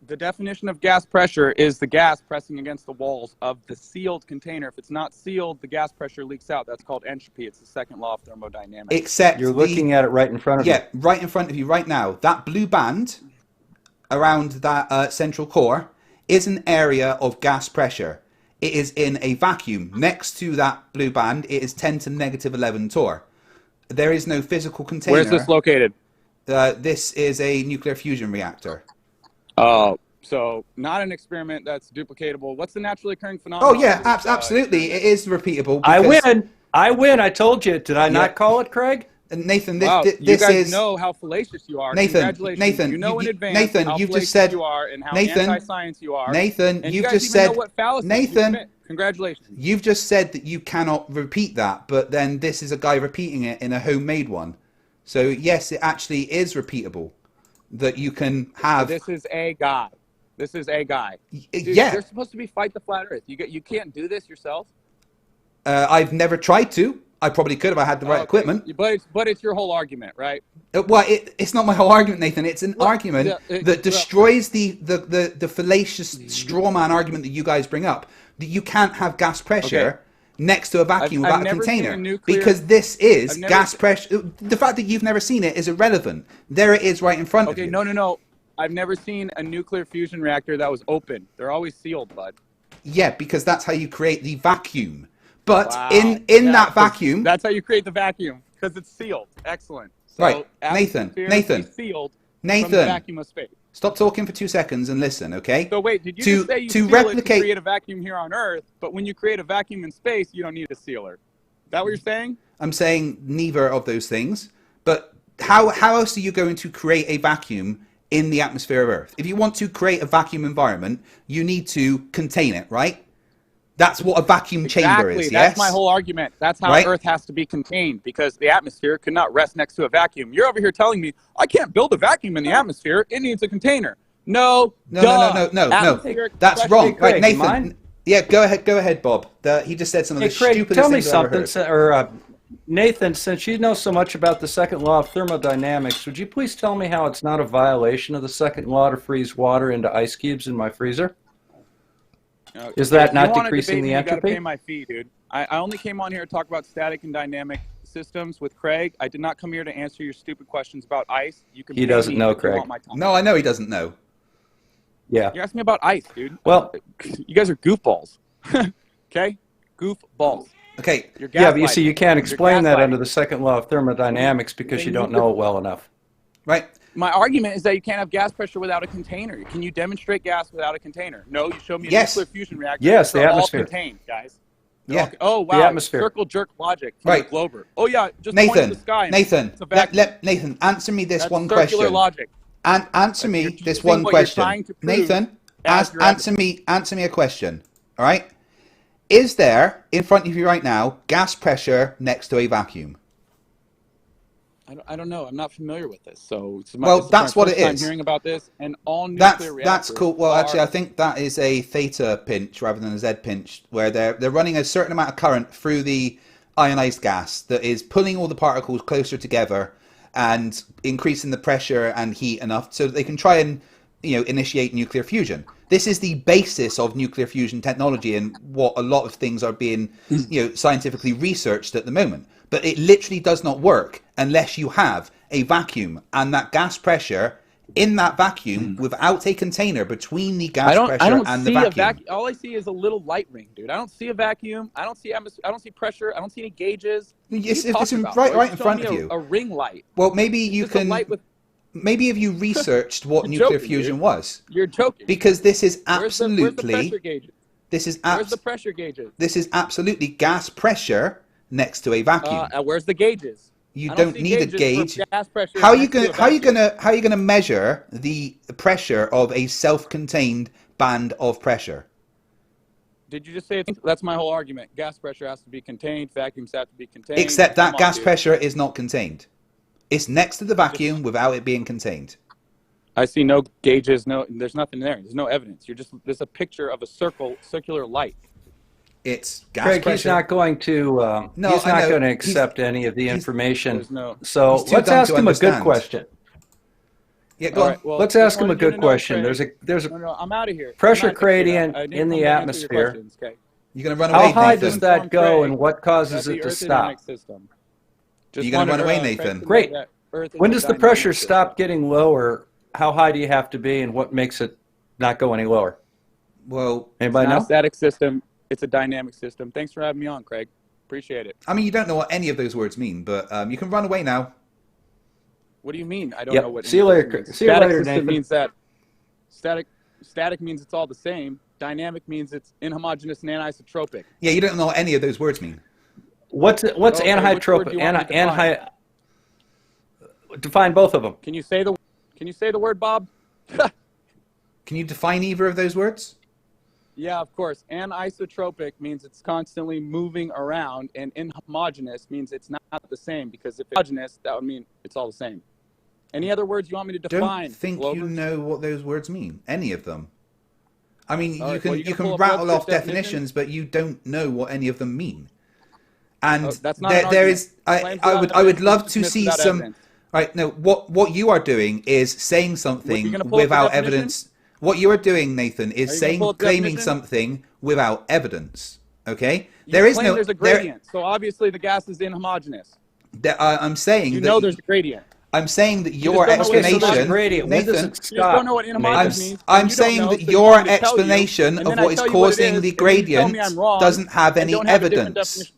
Speaker 4: The definition of gas pressure is the gas pressing against the walls of the sealed container. If it's not sealed, the gas pressure leaks out. That's called entropy. It's the second law of thermodynamics.
Speaker 2: Except
Speaker 3: You're looking at it right in front of you.
Speaker 2: Yeah, right in front of you right now. That blue band around that central core is an area of gas pressure. It is in a vacuum. Next to that blue band, it is 10 to the negative 11 torr. There is no physical container.
Speaker 4: Where's this located?
Speaker 2: This is a nuclear fusion reactor.
Speaker 4: Oh, so not an experiment that's duplicatable. What's the naturally occurring phenomenon?
Speaker 2: Oh yeah, absolutely. It is repeatable.
Speaker 3: I
Speaker 2: because-
Speaker 3: win. I win. I told you. Did I not call it, Craig?
Speaker 2: Nathan, this,
Speaker 4: Wow,
Speaker 2: this
Speaker 4: you guys
Speaker 2: is
Speaker 4: know how fallacious you are.
Speaker 2: Nathan,
Speaker 4: Congratulations.
Speaker 2: Nathan,
Speaker 4: you know in advance
Speaker 2: Nathan,
Speaker 4: how
Speaker 2: you've just
Speaker 4: fallacious
Speaker 2: said
Speaker 4: you are and how
Speaker 2: Nathan,
Speaker 4: anti-science you are.
Speaker 2: Nathan,
Speaker 4: and
Speaker 2: you've
Speaker 4: you guys
Speaker 2: just
Speaker 4: even
Speaker 2: said
Speaker 4: know what fallacies you
Speaker 2: Nathan,
Speaker 4: commit. Congratulations.
Speaker 2: you've just said that you cannot repeat that, but then this is a guy repeating it in a homemade one. So yes, it actually is repeatable. That you can have.
Speaker 4: This is a guy. This is a guy. Dude,
Speaker 2: yeah,
Speaker 4: They're supposed to be fight the flat Earth. You can't do this yourself.
Speaker 2: I've never tried to. I probably could if I had the right
Speaker 4: Okay.
Speaker 2: equipment.
Speaker 4: But it's your whole argument, right?
Speaker 2: Well, it's not my whole argument, Nathan. It's an argument that destroys the fallacious straw man argument that you guys bring up. That you can't have gas pressure next to a vacuum
Speaker 4: I've
Speaker 2: without a
Speaker 4: never seen
Speaker 2: container
Speaker 4: a nuclear-
Speaker 2: because this is
Speaker 4: I've never
Speaker 2: gas
Speaker 4: se-
Speaker 2: pressure. The fact that you've never seen it is irrelevant. There it is, right in front of
Speaker 4: Okay,
Speaker 2: you.
Speaker 4: no. I've never seen a nuclear fusion reactor that was open. They're always sealed, bud.
Speaker 2: Yeah, because that's how you create the vacuum. But
Speaker 4: Wow.
Speaker 2: in
Speaker 4: Yeah,
Speaker 2: that
Speaker 4: 'cause
Speaker 2: vacuum,
Speaker 4: that's how you create the vacuum because it's sealed. Excellent. So
Speaker 2: Right. Nathan,
Speaker 4: atmosphere
Speaker 2: Nathan,
Speaker 4: is sealed from
Speaker 2: Nathan.
Speaker 4: the vacuum of space.
Speaker 2: stop talking for 2 seconds and listen, okay?
Speaker 4: So wait, did you
Speaker 2: To-
Speaker 4: just say you
Speaker 2: to
Speaker 4: seal it
Speaker 2: replicate-
Speaker 4: to create a vacuum here on Earth, but when you create a vacuum in space, you don't need a sealer? Is that what you're saying?
Speaker 2: I'm saying neither of those things. But how else are you going to create a vacuum in the atmosphere of Earth? If you want to create a vacuum environment, you need to contain it, right? That's what a vacuum chamber
Speaker 4: Exactly.
Speaker 2: is,
Speaker 4: That's
Speaker 2: yes?
Speaker 4: my whole argument. That's how
Speaker 2: Right?
Speaker 4: Earth has to be contained because the atmosphere could not rest next to a vacuum. You're over here telling me I can't build a vacuum in the atmosphere. It needs a container. No.
Speaker 2: No.
Speaker 4: Atmospheric
Speaker 2: That's
Speaker 4: pressure-
Speaker 2: wrong.
Speaker 3: Craig,
Speaker 2: Right, Nathan.
Speaker 3: mind?
Speaker 2: Yeah, go ahead, Bob. He just said some of
Speaker 3: Hey,
Speaker 2: the
Speaker 3: Craig,
Speaker 2: stupidest
Speaker 3: tell me
Speaker 2: things I've ever
Speaker 3: something,
Speaker 2: heard.
Speaker 3: Nathan, since you know so much about the second law of thermodynamics, would you please tell me how it's not a violation of the second law to freeze water into ice cubes in my freezer? Is that not decreasing the entropy?
Speaker 4: You got to pay my fee, dude. I only came on here to talk about static and dynamic systems with Craig. I did not come here to answer your stupid questions about ice. You can.
Speaker 3: He doesn't know, Craig.
Speaker 2: No, I know he doesn't know.
Speaker 3: Yeah.
Speaker 4: You're asking me about ice, dude.
Speaker 3: Well,
Speaker 4: you guys are goofballs. Okay, goofballs.
Speaker 2: Okay.
Speaker 3: Yeah, but you see, you can't explain that under the second law of thermodynamics because you don't know it well enough.
Speaker 2: Right.
Speaker 4: My argument is that you can't have gas pressure without a container. Can you demonstrate gas without a container? No, you show me a nuclear fusion reactor.
Speaker 3: Yes, the atmosphere.
Speaker 4: All contained, guys.
Speaker 2: Yeah.
Speaker 4: Oh, wow.
Speaker 3: The atmosphere.
Speaker 4: Circle jerk logic from the Glober. Oh, yeah. Just
Speaker 2: Nathan,
Speaker 4: point to the sky.
Speaker 2: Nathan, answer me this one
Speaker 4: circular
Speaker 2: question.
Speaker 4: Logic.
Speaker 2: And answer me this one question. Nathan, answer me a question. All right. Is there, in front of you right now, gas pressure next to a vacuum?
Speaker 4: I don't know. I'm not familiar with this. So
Speaker 2: that's what it is.
Speaker 4: I'm hearing about this, and all nuclear reactors.
Speaker 2: That's cool. Well, actually, I think that is a theta pinch rather than a Z pinch, where they're running a certain amount of current through the ionized gas that is pulling all the particles closer together and increasing the pressure and heat enough so that they can try and initiate nuclear fusion. This is the basis of nuclear fusion technology and what a lot of things are being scientifically researched at the moment. But it literally does not work unless you have a vacuum and that gas pressure in that vacuum without a container between the gas pressure and the vacuum.
Speaker 4: All I see is a little light ring, dude. I don't see a vacuum. I don't see atmosphere. I don't see pressure. I don't see any gauges.
Speaker 2: It's right in front of you.
Speaker 4: A ring light.
Speaker 2: Well, maybe you can. Maybe if you researched what nuclear fusion was.
Speaker 4: You're joking.
Speaker 2: Because this is absolutely.
Speaker 4: Where's the pressure gauges? Where's the pressure gauges?
Speaker 2: This is absolutely gas pressure next to a vacuum.
Speaker 4: Where's the gauges?
Speaker 2: You don't need a gauge. How are you gonna measure the pressure of a self-contained band of pressure?
Speaker 4: Did you just say that's my whole argument? Gas pressure has to be contained. Vacuums have to be contained.
Speaker 2: Except that gas pressure is not contained. It's next to the vacuum without it being contained.
Speaker 4: I see no gauges. There's nothing there. There's no evidence. There's a picture of a circular light.
Speaker 2: It's gas
Speaker 3: Craig,
Speaker 2: pressure.
Speaker 3: he's not going to. He's not going to accept any of the information. So let's ask him a good question.
Speaker 2: Yeah, go on.
Speaker 4: Well,
Speaker 3: let's ask him a good question. There's a
Speaker 4: No, I'm out of here.
Speaker 3: pressure gradient in the atmosphere.
Speaker 2: You're going to run away,
Speaker 3: How high
Speaker 2: Nathan.
Speaker 3: does that go, and what causes it to stop?
Speaker 2: You're going to run away, Nathan.
Speaker 3: Great. When does the pressure stop getting lower? How high do you have to be, and what makes it not go any lower?
Speaker 2: Well,
Speaker 3: anybody know?
Speaker 4: It's not a static system. It's a dynamic system. Thanks for having me on, Craig. Appreciate it.
Speaker 2: I mean, you don't know what any of those words mean, but you can run away now.
Speaker 4: What do you mean? I don't know what.
Speaker 3: See you later. See you later, Nathan.
Speaker 4: Means that static means it's all the same. Dynamic means it's inhomogeneous and anisotropic.
Speaker 2: Yeah, you don't know what any of those words mean.
Speaker 3: What's anisotropic? Define both of them.
Speaker 4: Can you say the word, Bob?
Speaker 2: Can you define either of those words?
Speaker 4: Yeah, of course. Anisotropic means it's constantly moving around, and inhomogeneous means it's not the same, because if it's homogeneous, that would mean it's all the same. Any other words you want me to define?
Speaker 2: Don't think
Speaker 4: Glovers?
Speaker 2: you know what those words mean. Any of them. I mean,
Speaker 4: you
Speaker 2: can rattle off definitions, but you don't know what any of them mean. And
Speaker 4: that's not
Speaker 2: there is. I would love to see some.
Speaker 4: Evidence.
Speaker 2: Right. No. What you are doing is saying something without evidence. What you are doing, Nathan, is claiming something without evidence. Okay.
Speaker 4: There's a gradient, so obviously the gas is inhomogeneous.
Speaker 2: I'm saying
Speaker 4: there's a gradient.
Speaker 2: I'm saying that your explanation, Nathan, I'm saying that your explanation of what is causing the gradient doesn't have any evidence.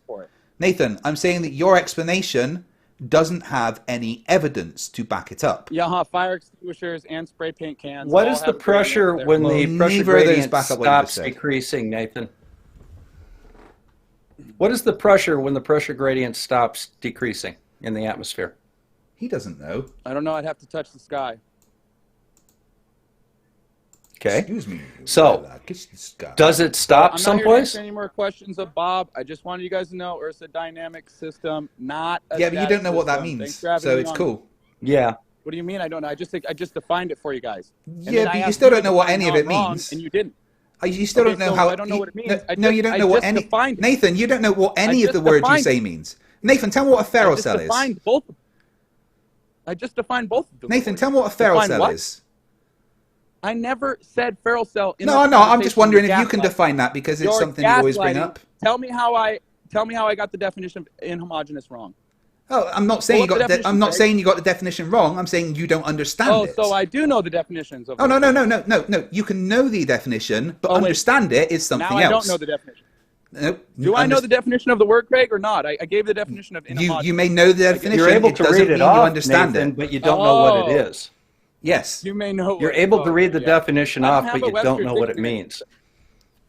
Speaker 2: Nathan, I'm saying that your explanation doesn't have any evidence to back it up.
Speaker 4: Fire extinguishers and spray paint cans.
Speaker 3: What is the pressure when the pressure gradient stops decreasing, Nathan? What is the pressure when the pressure gradient stops decreasing in the atmosphere?
Speaker 2: He doesn't know.
Speaker 4: I don't know. I'd have to touch the sky.
Speaker 3: Okay.
Speaker 2: Excuse me.
Speaker 3: So, does it stop someplace?
Speaker 4: I'm not here to answer any more questions of Bob. I just wanted you guys to know Earth's a dynamic system, not a
Speaker 2: Yeah, but you don't know
Speaker 4: system.
Speaker 2: what that means, so it's cool.
Speaker 3: Yeah.
Speaker 4: What do you mean? I don't know. I just defined it for you guys.
Speaker 2: Yeah, but you still don't know what any of it means.
Speaker 4: And you didn't.
Speaker 2: You still don't know how.
Speaker 4: I don't know what it means.
Speaker 2: No, you don't know what any. Nathan, you don't know what any of the words you say means. Nathan, tell me what a ferrocell is.
Speaker 4: I just defined both of them.
Speaker 2: Nathan, tell me what a ferrocell is.
Speaker 4: I never said ferrocell.
Speaker 2: No, I'm just wondering if you can define that because it's something you always bring up.
Speaker 4: Tell me how I got the definition of inhomogeneous wrong.
Speaker 2: Oh, I'm not saying I'm not saying you got the definition wrong. I'm saying you don't understand it.
Speaker 4: Oh, so I do know the definitions of.
Speaker 2: Oh no. You can know the definition, but understand it is something else.
Speaker 4: Now I don't know the definition.
Speaker 2: Nope.
Speaker 4: Do I know the definition of the word, Craig, or not? I gave the definition of inhomogeneous.
Speaker 2: You may know the definition.
Speaker 3: You're able to read it off,
Speaker 2: you understand
Speaker 3: Nathan,
Speaker 2: it,
Speaker 3: but you don't know what it is.
Speaker 2: Yes.
Speaker 4: You may know.
Speaker 3: You're able to read the definition off, but you don't know what it means.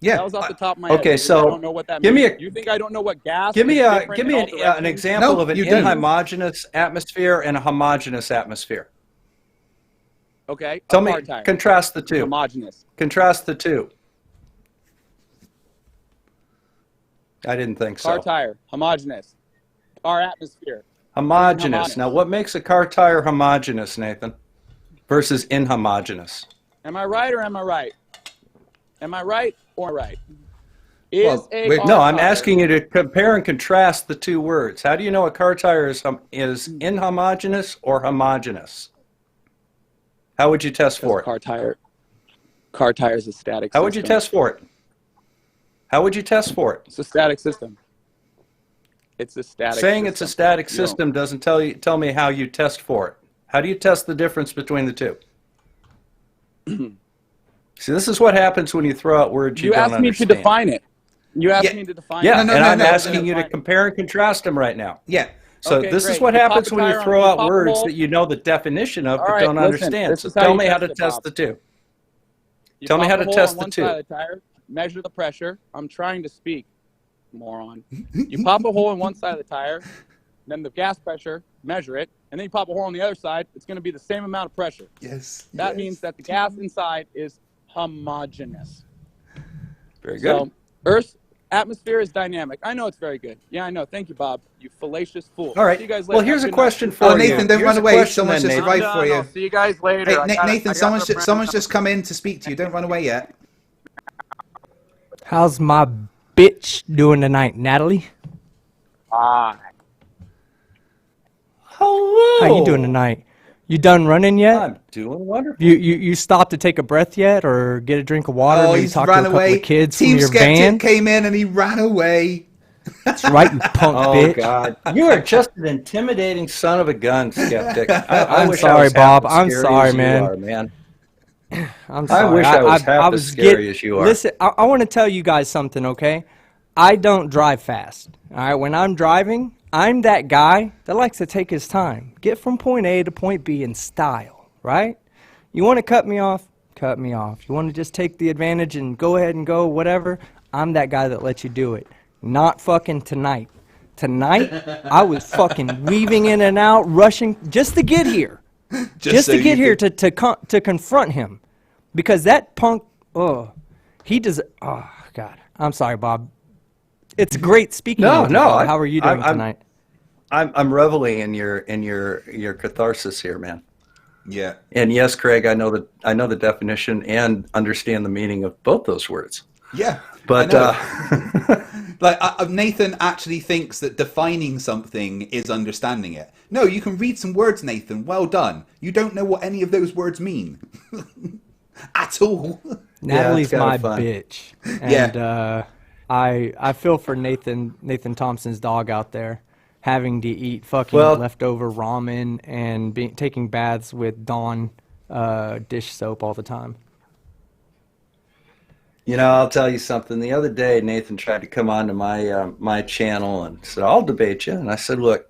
Speaker 2: Yeah.
Speaker 4: That was off the top of my head.
Speaker 3: Okay, so
Speaker 4: I don't know what that means. You think I don't know what gas?
Speaker 3: Give me an example of an inhomogeneous atmosphere and a homogeneous atmosphere.
Speaker 4: Okay.
Speaker 3: Tell me. Contrast the two.
Speaker 4: Homogeneous.
Speaker 3: Contrast the two. I didn't think so.
Speaker 4: Car tire, homogeneous. Our atmosphere.
Speaker 3: Homogeneous. Now, what makes a car tire homogeneous, Nathan, versus inhomogeneous?
Speaker 4: Am I right or am I right? Am I right or right?
Speaker 3: No, I'm asking you to compare and contrast the two words. How do you know a car tire is inhomogeneous or homogeneous? How would you test for it?
Speaker 4: Car tire is a static system.
Speaker 3: How would you test for it? How would you test for it?
Speaker 4: It's a static system. It's a static
Speaker 3: Saying it's a static system doesn't tell me how you test for it. How do you test the difference between the two? See, this is what happens when you throw out words you don't understand.
Speaker 4: You asked me to define it. You asked me to define it.
Speaker 3: Yeah, and I'm asking you to compare and contrast them right now.
Speaker 2: Yeah.
Speaker 3: So this is what happens when you throw out words that you know the definition of but don't understand. So tell me how to test the two. Tell me how to test the two.
Speaker 4: Measure the pressure. I'm trying to speak, moron. You pop a hole in one side of the tire, then the gas pressure, measure it, and then you pop a hole on the other side. It's going to be the same amount of pressure.
Speaker 2: Yes.
Speaker 4: That means that the gas inside is homogeneous.
Speaker 3: Very good.
Speaker 4: So Earth's atmosphere is dynamic. I know it's very good. Yeah, I know. Thank you, Bob. You fallacious fool.
Speaker 3: All right.
Speaker 4: See you guys later.
Speaker 3: Well, here's a question for you.
Speaker 2: Nathan, don't run away. Someone's just arrived for you.
Speaker 4: See you guys later.
Speaker 2: Hey, Nathan, someone's just come in to speak to you. Don't run away yet.
Speaker 1: How's my bitch doing tonight, Natalie?
Speaker 4: Hi.
Speaker 3: Hello.
Speaker 1: How you doing tonight? You done running yet?
Speaker 3: I'm doing wonderful.
Speaker 1: You stopped to take a breath yet, or get a drink of water? Maybe
Speaker 2: He's
Speaker 1: talk
Speaker 2: ran
Speaker 1: to a couple
Speaker 2: away.
Speaker 1: of kids
Speaker 2: Team
Speaker 1: from your
Speaker 2: Skeptic
Speaker 1: van?
Speaker 2: came in and he ran away.
Speaker 1: That's right, you punk bitch.
Speaker 3: Oh God, you are just an intimidating son of a gun, Skeptic.
Speaker 1: I'm
Speaker 3: wish
Speaker 1: sorry,
Speaker 3: I was
Speaker 1: Bob.
Speaker 3: half as
Speaker 1: I'm
Speaker 3: scary
Speaker 1: sorry,
Speaker 3: as you
Speaker 1: man.
Speaker 3: are, man.
Speaker 1: I'm sorry.
Speaker 3: I wish I was half as scary as you are.
Speaker 1: Listen, I want to tell you guys something, okay? I don't drive fast. All right, when I'm driving, I'm that guy that likes to take his time, get from point A to point B in style, right? You want to cut me off? Cut me off. You want to just take the advantage and go ahead and go, whatever? I'm that guy that lets you do it. Not fucking tonight. Tonight, I was fucking weaving in and out, rushing just to get here. Just to get here to confront him. Because that punk, he does, oh, God. I'm sorry, Bob. It's great speaking with you, Bob. How are you doing tonight?
Speaker 3: I'm reveling in your catharsis here, man.
Speaker 2: Yeah.
Speaker 3: And yes, Craig, I know the definition and understand the meaning of both those words.
Speaker 2: Yeah.
Speaker 3: But
Speaker 2: Nathan actually thinks that defining something is understanding it. No, you can read some words, Nathan. Well done. You don't know what any of those words mean. At all.
Speaker 1: Natalie's my
Speaker 3: fun.
Speaker 1: bitch. And I feel for Nathan Thompson's dog out there having to eat fucking leftover ramen and taking baths with Dawn dish soap all the time.
Speaker 3: You know, I'll tell you something. The other day, Nathan tried to come on to my channel and said, "I'll debate you." And I said, "Look,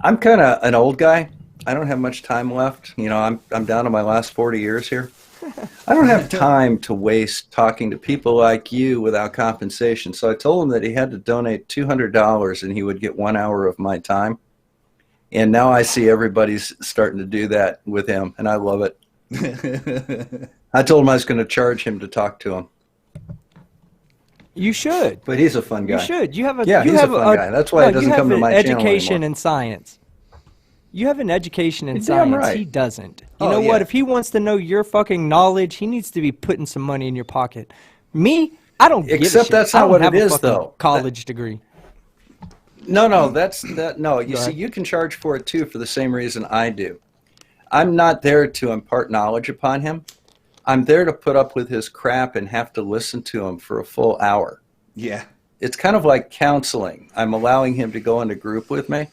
Speaker 3: I'm kind of an old guy. I don't have much time left. You know, I'm down to my last 40 years here. I don't have time to waste talking to people like you without compensation." So I told him that he had to donate $200 and he would get 1 hour of my time. And now I see everybody's starting to do that with him, and I love it. I told him I was going to charge him to talk to him.
Speaker 1: You should.
Speaker 3: But he's a fun guy.
Speaker 1: You should. You have a
Speaker 3: he's a fun guy. That's why he doesn't come to my channel
Speaker 1: education
Speaker 3: anymore.
Speaker 1: in science. You have an education in science.
Speaker 3: Right.
Speaker 1: He doesn't. You know what? If he wants to know your fucking knowledge, he needs to be putting some money in your pocket. Me, I don't give a shit.
Speaker 3: Except that's not what it is, though.
Speaker 1: College degree.
Speaker 3: No, that's that. No, you see, you can charge for it too for the same reason I do. I'm not there to impart knowledge upon him. I'm there to put up with his crap and have to listen to him for a full hour.
Speaker 2: Yeah.
Speaker 3: It's kind of like counseling. I'm allowing him to go into group with me.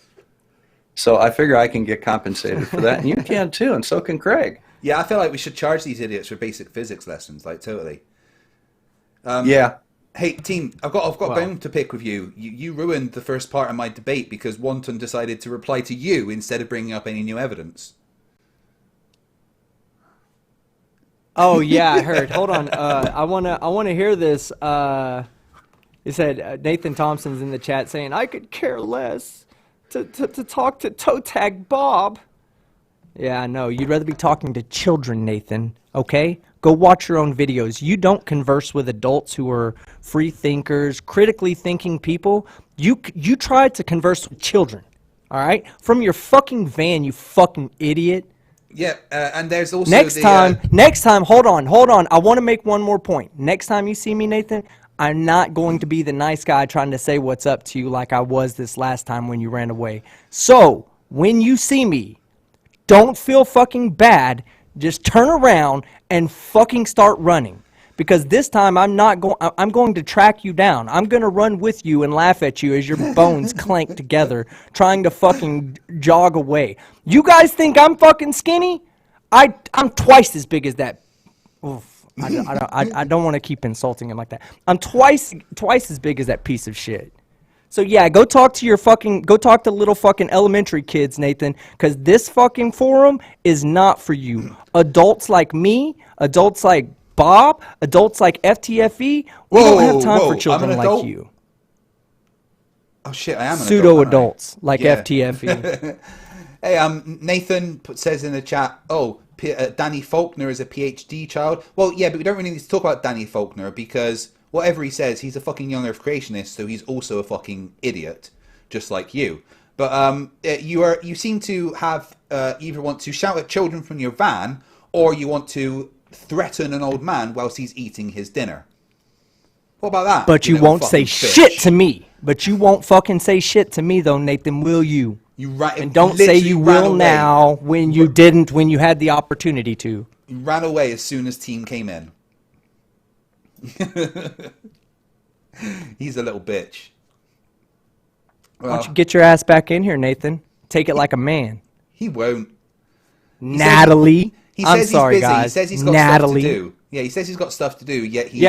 Speaker 3: So I figure I can get compensated for that, and you can too, and so can Craig.
Speaker 2: Yeah, I feel like we should charge these idiots for basic physics lessons, like totally.
Speaker 3: Yeah.
Speaker 2: Hey, team, I've got a bone to pick with you. You ruined the first part of my debate because Wonton decided to reply to you instead of bringing up any new evidence.
Speaker 1: Oh yeah, I heard. Hold on. I wanna hear this. He said Nathan Thompson's in the chat saying I could care less to talk to toe tag Bob. Yeah, I know. You'd rather be talking to children, Nathan. Okay? Go watch your own videos. You don't converse with adults who are free thinkers, critically thinking people. You try to converse with children. All right? From your fucking van, you fucking idiot.
Speaker 2: Yeah, and there's also
Speaker 1: Next time, hold on. I want to make one more point. Next time you see me, Nathan, I'm not going to be the nice guy trying to say what's up to you like I was this last time when you ran away. So, when you see me, don't feel fucking bad. Just turn around and fucking start running. Because this time I'm going to track you down. I'm going to run with you and laugh at you as your bones clank together trying to fucking jog away. You guys think I'm fucking skinny? I'm twice as big as that. Oof. I don't want to keep insulting him like that. I'm twice as big as that piece of shit. So yeah, go talk to little fucking elementary kids, Nathan, because this fucking forum is not for you. Adults like me, adults like Bob, adults like FTFE, we don't have time for children like you.
Speaker 2: Oh shit, I am an
Speaker 1: Pseudo adults like FTFE.
Speaker 2: Hey, Nathan says in the chat, Danny Faulkner is a PhD child. Well, yeah, but we don't really need to talk about Danny Faulkner because whatever he says, he's a fucking young Earth creationist, so he's also a fucking idiot, just like you. But you seem to have either want to shout at children from your van, or you want to threaten an old man whilst he's eating his dinner. What about that?
Speaker 1: But you won't say shit to me. But you won't fucking say shit to me, though, Nathan, will you? And don't say you will now when you didn't, when you had the opportunity to.
Speaker 2: You ran away as soon as team came in. He's a little bitch.
Speaker 1: Why don't you get your ass back in here, Nathan? Take it like a man.
Speaker 2: He won't.
Speaker 1: Natalie.
Speaker 2: I'm sorry,
Speaker 1: busy.
Speaker 2: Guys. He says he's got
Speaker 1: Natalie.
Speaker 2: stuff to do. Yeah, he says he's got stuff to do, yet he's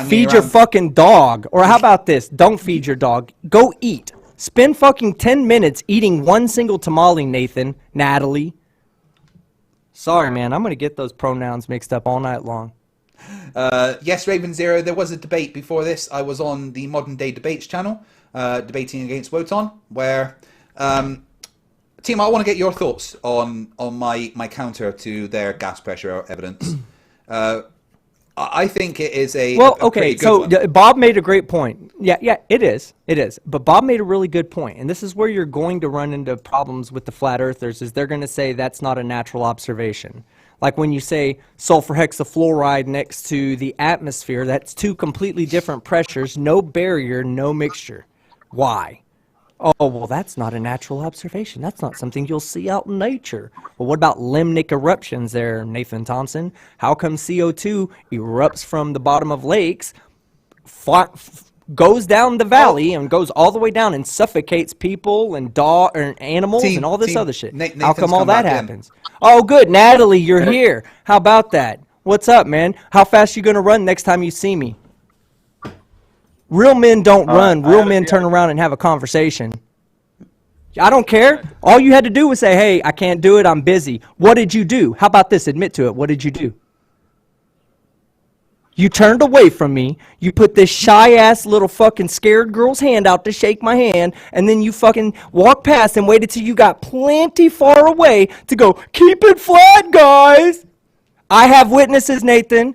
Speaker 1: feed your fucking dog. Or how about this? Don't feed your dog. Go eat. Spend fucking 10 minutes eating one single tamale, Nathan. Natalie. Sorry, man. I'm going to get those pronouns mixed up all night long.
Speaker 2: Yes, Raven Zero, there was a debate before this. I was on the Modern Day Debates channel, debating against Wonton, where... Team, I want to get your thoughts on my counter to their gas pressure evidence. I think it is a pretty good one.
Speaker 1: Bob made a great point. Yeah, it is. But Bob made a really good point, and this is where you're going to run into problems with the flat earthers, is they're going to say that's not a natural observation. Like when you say sulfur hexafluoride next to the atmosphere, that's two completely different pressures, no barrier, no mixture. Why? Oh, well, that's not a natural observation. That's not something you'll see out in nature. Well, what about limnic eruptions there, Nathan Thompson? How come CO2 erupts from the bottom of lakes, goes down the valley, and goes all the way down and suffocates people and animals and all this other shit? How come all that happens? Oh, good. Natalie, you're here. How about that? What's up, man? How fast you going to run next time you see me? Real men don't run. Real men turn around and have a conversation. I don't care. All you had to do was say, hey, I can't do it. I'm busy. What did you do? How about this? Admit to it. What did you do? You turned away from me. You put this shy-ass little fucking scared girl's hand out to shake my hand, and then you fucking walked past and waited till you got plenty far away to go, keep it flat, guys. I have witnesses, Nathan.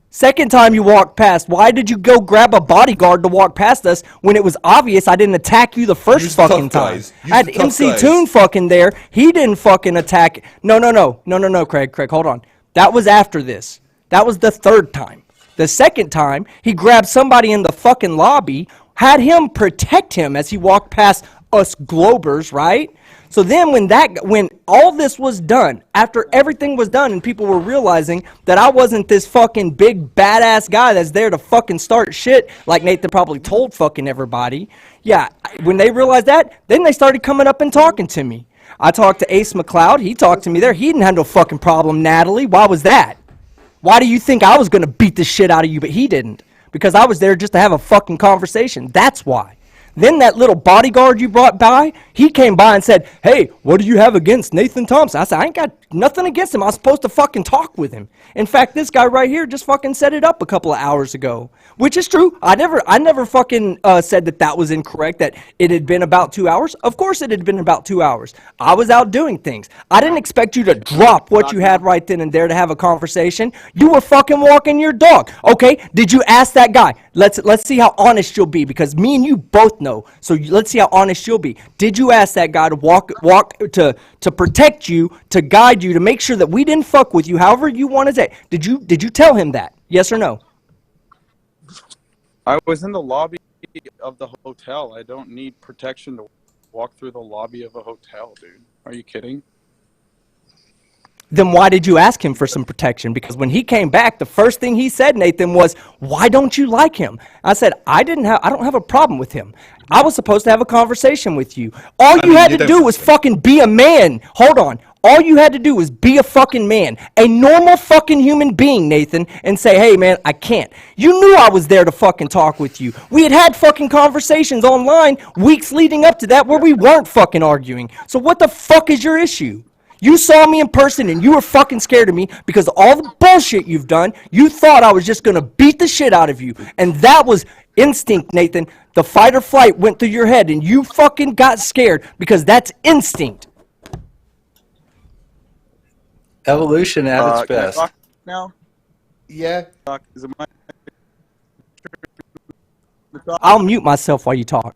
Speaker 1: Second time you walked past, why did you go grab a bodyguard to walk past us when it was obvious I didn't attack you the first fucking time? I had MC Toon fucking there. He didn't fucking attack. No, Craig, hold on. That was after this. That was the third time. The second time, he grabbed somebody in the fucking lobby, had him protect him as he walked past us globers, right? So then when all this was done, after everything was done and people were realizing that I wasn't this fucking big badass guy that's there to fucking start shit like Nathan probably told fucking everybody. Yeah, when they realized that, then they started coming up and talking to me. I talked to Ace McLeod. He talked to me there. He didn't have no fucking problem, Natalie. Why was that? Why do you think I was going to beat the shit out of you, but he didn't? Because I was there just to have a fucking conversation. That's why. Then that little bodyguard you brought by, he came by and said, hey, what do you have against Nathan Thompson? I said, I ain't got nothing against him. I was supposed to fucking talk with him. In fact, this guy right here just fucking set it up a couple of hours ago, which is true. I never fucking said that was incorrect, that it had been about 2 hours. Of course it had been about 2 hours. I was out doing things. I didn't expect you to drop what you had right then and there to have a conversation. You were fucking walking your dog. Okay, did you ask that guy? Let's see how honest you'll be, because me and you both know. So let's see how honest you'll be. Did you ask that guy to walk to protect you, to guide you, to make sure that we didn't fuck with you, however you want to say? Did you tell him that? Yes or no?
Speaker 4: I was in the lobby of the hotel. I don't need protection to walk through the lobby of a hotel, dude. Are you kidding?
Speaker 1: Then why did you ask him for some protection? Because when he came back, the first thing he said, Nathan, was, why don't you like him? I said, I don't have a problem with him. I was supposed to have a conversation with you. All you had to do was fucking be a man. Hold on. All you had to do was be a fucking man, a normal fucking human being, Nathan, and say, hey, man, I can't. You knew I was there to fucking talk with you. We had fucking conversations online weeks leading up to that where we weren't fucking arguing. So what the fuck is your issue? You saw me in person and you were fucking scared of me because of all the bullshit you've done. You thought I was just going to beat the shit out of you. And that was instinct, Nathan. The fight or flight went through your head and you fucking got scared because that's instinct.
Speaker 3: Evolution at its
Speaker 4: Can I
Speaker 3: best.
Speaker 4: talk now?
Speaker 2: Yeah.
Speaker 4: Is it my...
Speaker 1: I'll mute myself while you talk.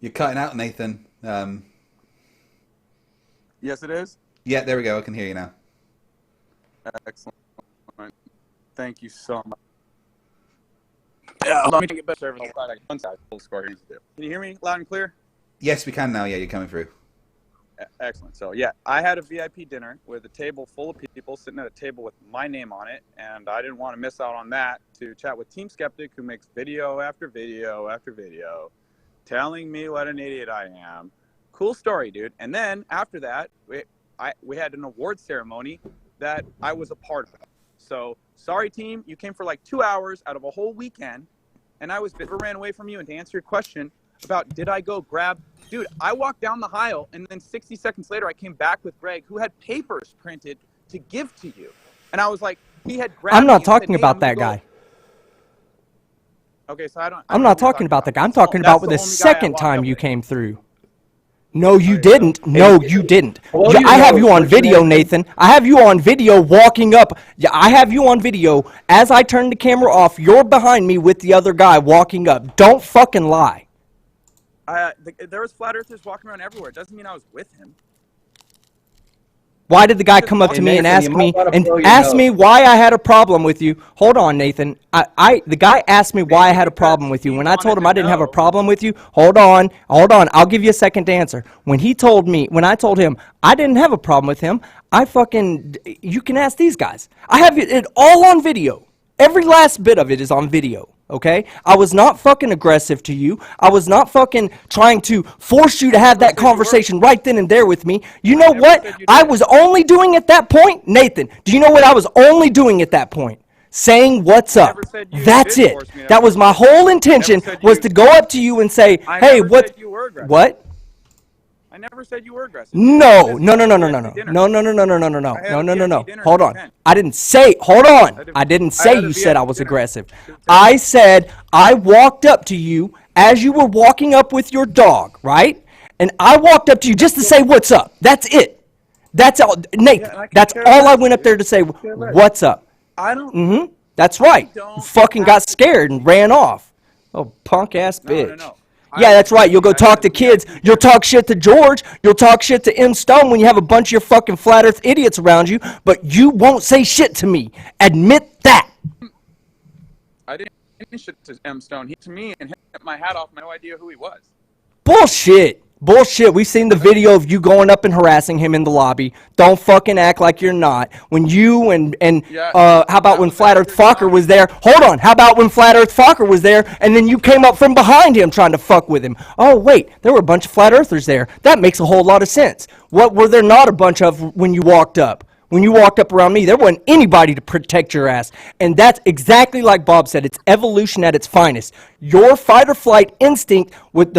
Speaker 2: You're cutting out, Nathan.
Speaker 4: Yes, it is?
Speaker 2: Yeah, there we go. I can hear you now.
Speaker 4: Excellent. Thank you so much. Yeah, let me get better service. One side, full score here. Can you hear me loud and clear?
Speaker 2: Yes, we can now. Yeah, you're coming through.
Speaker 4: Excellent. So, yeah, I had a VIP dinner with a table full of people sitting at a table with my name on it, and I didn't want to miss out on that to chat with Team Skeptic, who makes video after video after video telling me what an idiot I am. Cool story, dude. And then after that, we had an award ceremony that I was a part of. So, sorry, team, you came for like 2 hours out of a whole weekend, and I ran away from you. And to answer your question about did I go grab, dude, I walked down the aisle, and then 60 seconds later, I came back with Greg, who had papers printed to give to you. And I was like, he had grabbed
Speaker 1: I'm not
Speaker 4: me
Speaker 1: talking
Speaker 4: and said,
Speaker 1: about
Speaker 4: hey,
Speaker 1: that guy.
Speaker 4: Okay, so
Speaker 1: I'm not talking about that guy. I'm talking about the second time you came through. No, you
Speaker 4: Okay,
Speaker 1: didn't.
Speaker 4: so-
Speaker 1: No, you didn't.
Speaker 3: Well, you
Speaker 1: I have
Speaker 3: know,
Speaker 1: you on
Speaker 3: but
Speaker 1: video,
Speaker 3: Nathan-
Speaker 1: Nathan. I have you on video walking up. Yeah, I have you on video. As I turn the camera off, you're behind me with the other guy walking up. Don't fucking lie.
Speaker 4: There was flat earthers walking around everywhere. It doesn't mean I was with him.
Speaker 1: Why did the guy come up to me and
Speaker 3: Nathan,
Speaker 1: ask
Speaker 3: you
Speaker 1: me
Speaker 3: might wanna
Speaker 1: and
Speaker 3: blow your
Speaker 1: ask
Speaker 3: nose.
Speaker 1: me why I had a problem with you? Hold on, Nathan. The guy asked me why I had a problem with you. When I told him I didn't have a problem with you, hold on. I'll give you a second to answer. When I told him I didn't have a problem with him, you can ask these guys. I have it all on video. Every last bit of it is on video. Okay? I was not fucking aggressive to you. I was not fucking trying to force you to have that conversation right then and there with me. You know what? I was only doing at that point, Nathan, do you know what I was only doing at that point? Saying what's up.
Speaker 4: never said you
Speaker 1: That's
Speaker 4: did
Speaker 1: it.
Speaker 4: force me to
Speaker 1: That was my whole intention,
Speaker 4: said
Speaker 1: was
Speaker 4: you-
Speaker 1: to go up to you and say,
Speaker 4: I
Speaker 1: hey,
Speaker 4: never
Speaker 1: what?
Speaker 4: said you were aggressive.
Speaker 1: What?
Speaker 4: I never said you were aggressive.
Speaker 1: No.
Speaker 4: This is
Speaker 1: No.
Speaker 4: a VIP dinner.
Speaker 1: No.
Speaker 4: dinner
Speaker 1: Hold
Speaker 4: at
Speaker 1: on.
Speaker 4: 10.
Speaker 1: I didn't say, hold on. I didn't say
Speaker 4: had a
Speaker 1: you said I
Speaker 4: VIP
Speaker 1: was
Speaker 4: dinner.
Speaker 1: aggressive. I said I walked up to you as you were walking up with your dog, right? And I walked up to you just to say what's up. That's it. That's all. Nathan,
Speaker 4: and I could
Speaker 1: that's
Speaker 4: care
Speaker 1: all I
Speaker 4: less,
Speaker 1: went up
Speaker 4: dude.
Speaker 1: there to say,
Speaker 4: care less.
Speaker 1: what's up?
Speaker 4: I don't.
Speaker 1: That's right.
Speaker 4: don't
Speaker 1: You fucking
Speaker 4: have
Speaker 1: got
Speaker 4: to-
Speaker 1: scared and ran off. Oh, punk ass bitch.
Speaker 4: No.
Speaker 1: Yeah, that's right. You'll go
Speaker 4: I
Speaker 1: talk to
Speaker 4: had a
Speaker 1: kids.
Speaker 4: VIP
Speaker 1: You'll
Speaker 4: dinner.
Speaker 1: talk shit to George. You'll talk shit to M. Stone when you have a bunch of your fucking flat earth idiots around you, but you won't say shit to me. Admit that.
Speaker 4: I didn't shit to M. Stone. He to me and hit my hat off. No idea who he was.
Speaker 1: Bullshit. Bullshit. We've seen the video of you going up and harassing him in the lobby. Don't fucking act like you're not. When you and how about when Flat Earth Fokker was there? Hold on. How about when Flat Earth Fokker was there and then you came up from behind him trying to fuck with him? Oh, wait. There were a bunch of Flat Earthers there. That makes a whole lot of sense. What were there not a bunch of when you walked up? When you walked up around me, there wasn't anybody to protect your ass. And that's exactly like Bob said. It's evolution at its finest. Your fight or flight instinct, with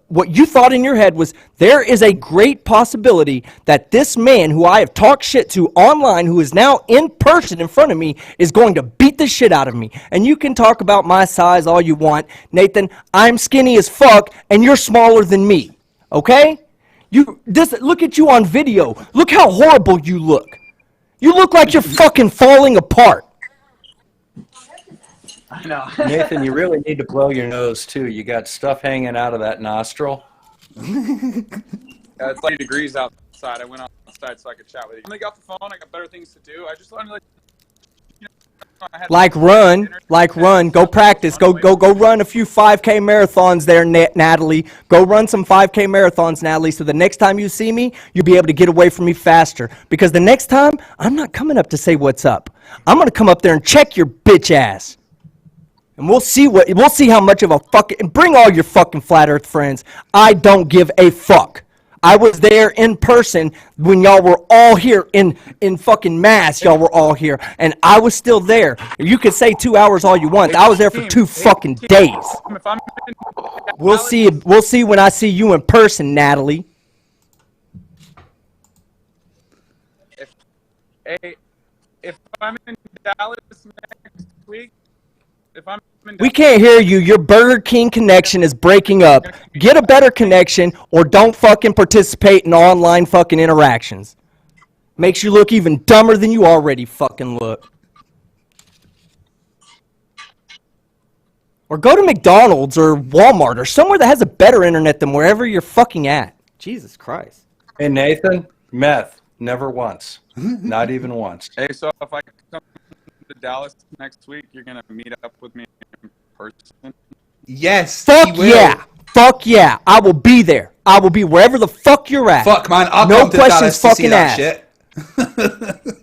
Speaker 1: what you thought in your head was, there is a great possibility that this man who I have talked shit to online, who is now in person in front of me, is going to beat the shit out of me. And you can talk about my size all you want. Nathan, I'm skinny as fuck, and you're smaller than me. Okay? Look at you on video. Look how horrible you look. You look like you're fucking falling apart.
Speaker 4: I know.
Speaker 3: Nathan, you really need to blow your nose, too. You got stuff hanging out of that nostril.
Speaker 4: It's 80 degrees outside. I went outside so I could chat with you. I got the phone. I got better things to do. I just wanted to
Speaker 1: Like run, go practice, go run a few 5K marathons there, Natalie. Go run some 5K marathons, Natalie, so the next time you see me, you'll be able to get away from me faster. Because the next time, I'm not coming up to say what's up. I'm going to come up there and check your bitch ass. And we'll see how much of a fucking, bring all your fucking flat earth friends. I don't give a fuck. I was there in person when y'all were all here in fucking mass. Y'all were all here, and I was still there. You can say 2 hours all you want. I was there for 2 fucking days. We'll see when I see you in person, Natalie.
Speaker 4: If I'm in Dallas next week,
Speaker 1: we can't hear you. Your Burger King connection is breaking up. Get a better connection or don't fucking participate in online fucking interactions. Makes you look even dumber than you already fucking look. Or go to McDonald's or Walmart or somewhere that has a better internet than wherever you're fucking at. Jesus Christ.
Speaker 3: Hey, Nathan, meth. Never once. Not even once.
Speaker 4: Hey, so if I come to Dallas next week, you're going to meet up with me in person?
Speaker 2: Yes.
Speaker 1: Fuck yeah. Fuck yeah. I will be there. I will be wherever the fuck you're at.
Speaker 2: Fuck, man. I'll
Speaker 1: no
Speaker 2: come to
Speaker 1: questions
Speaker 2: Dallas to see
Speaker 1: fucking
Speaker 2: that
Speaker 1: asked.
Speaker 2: shit.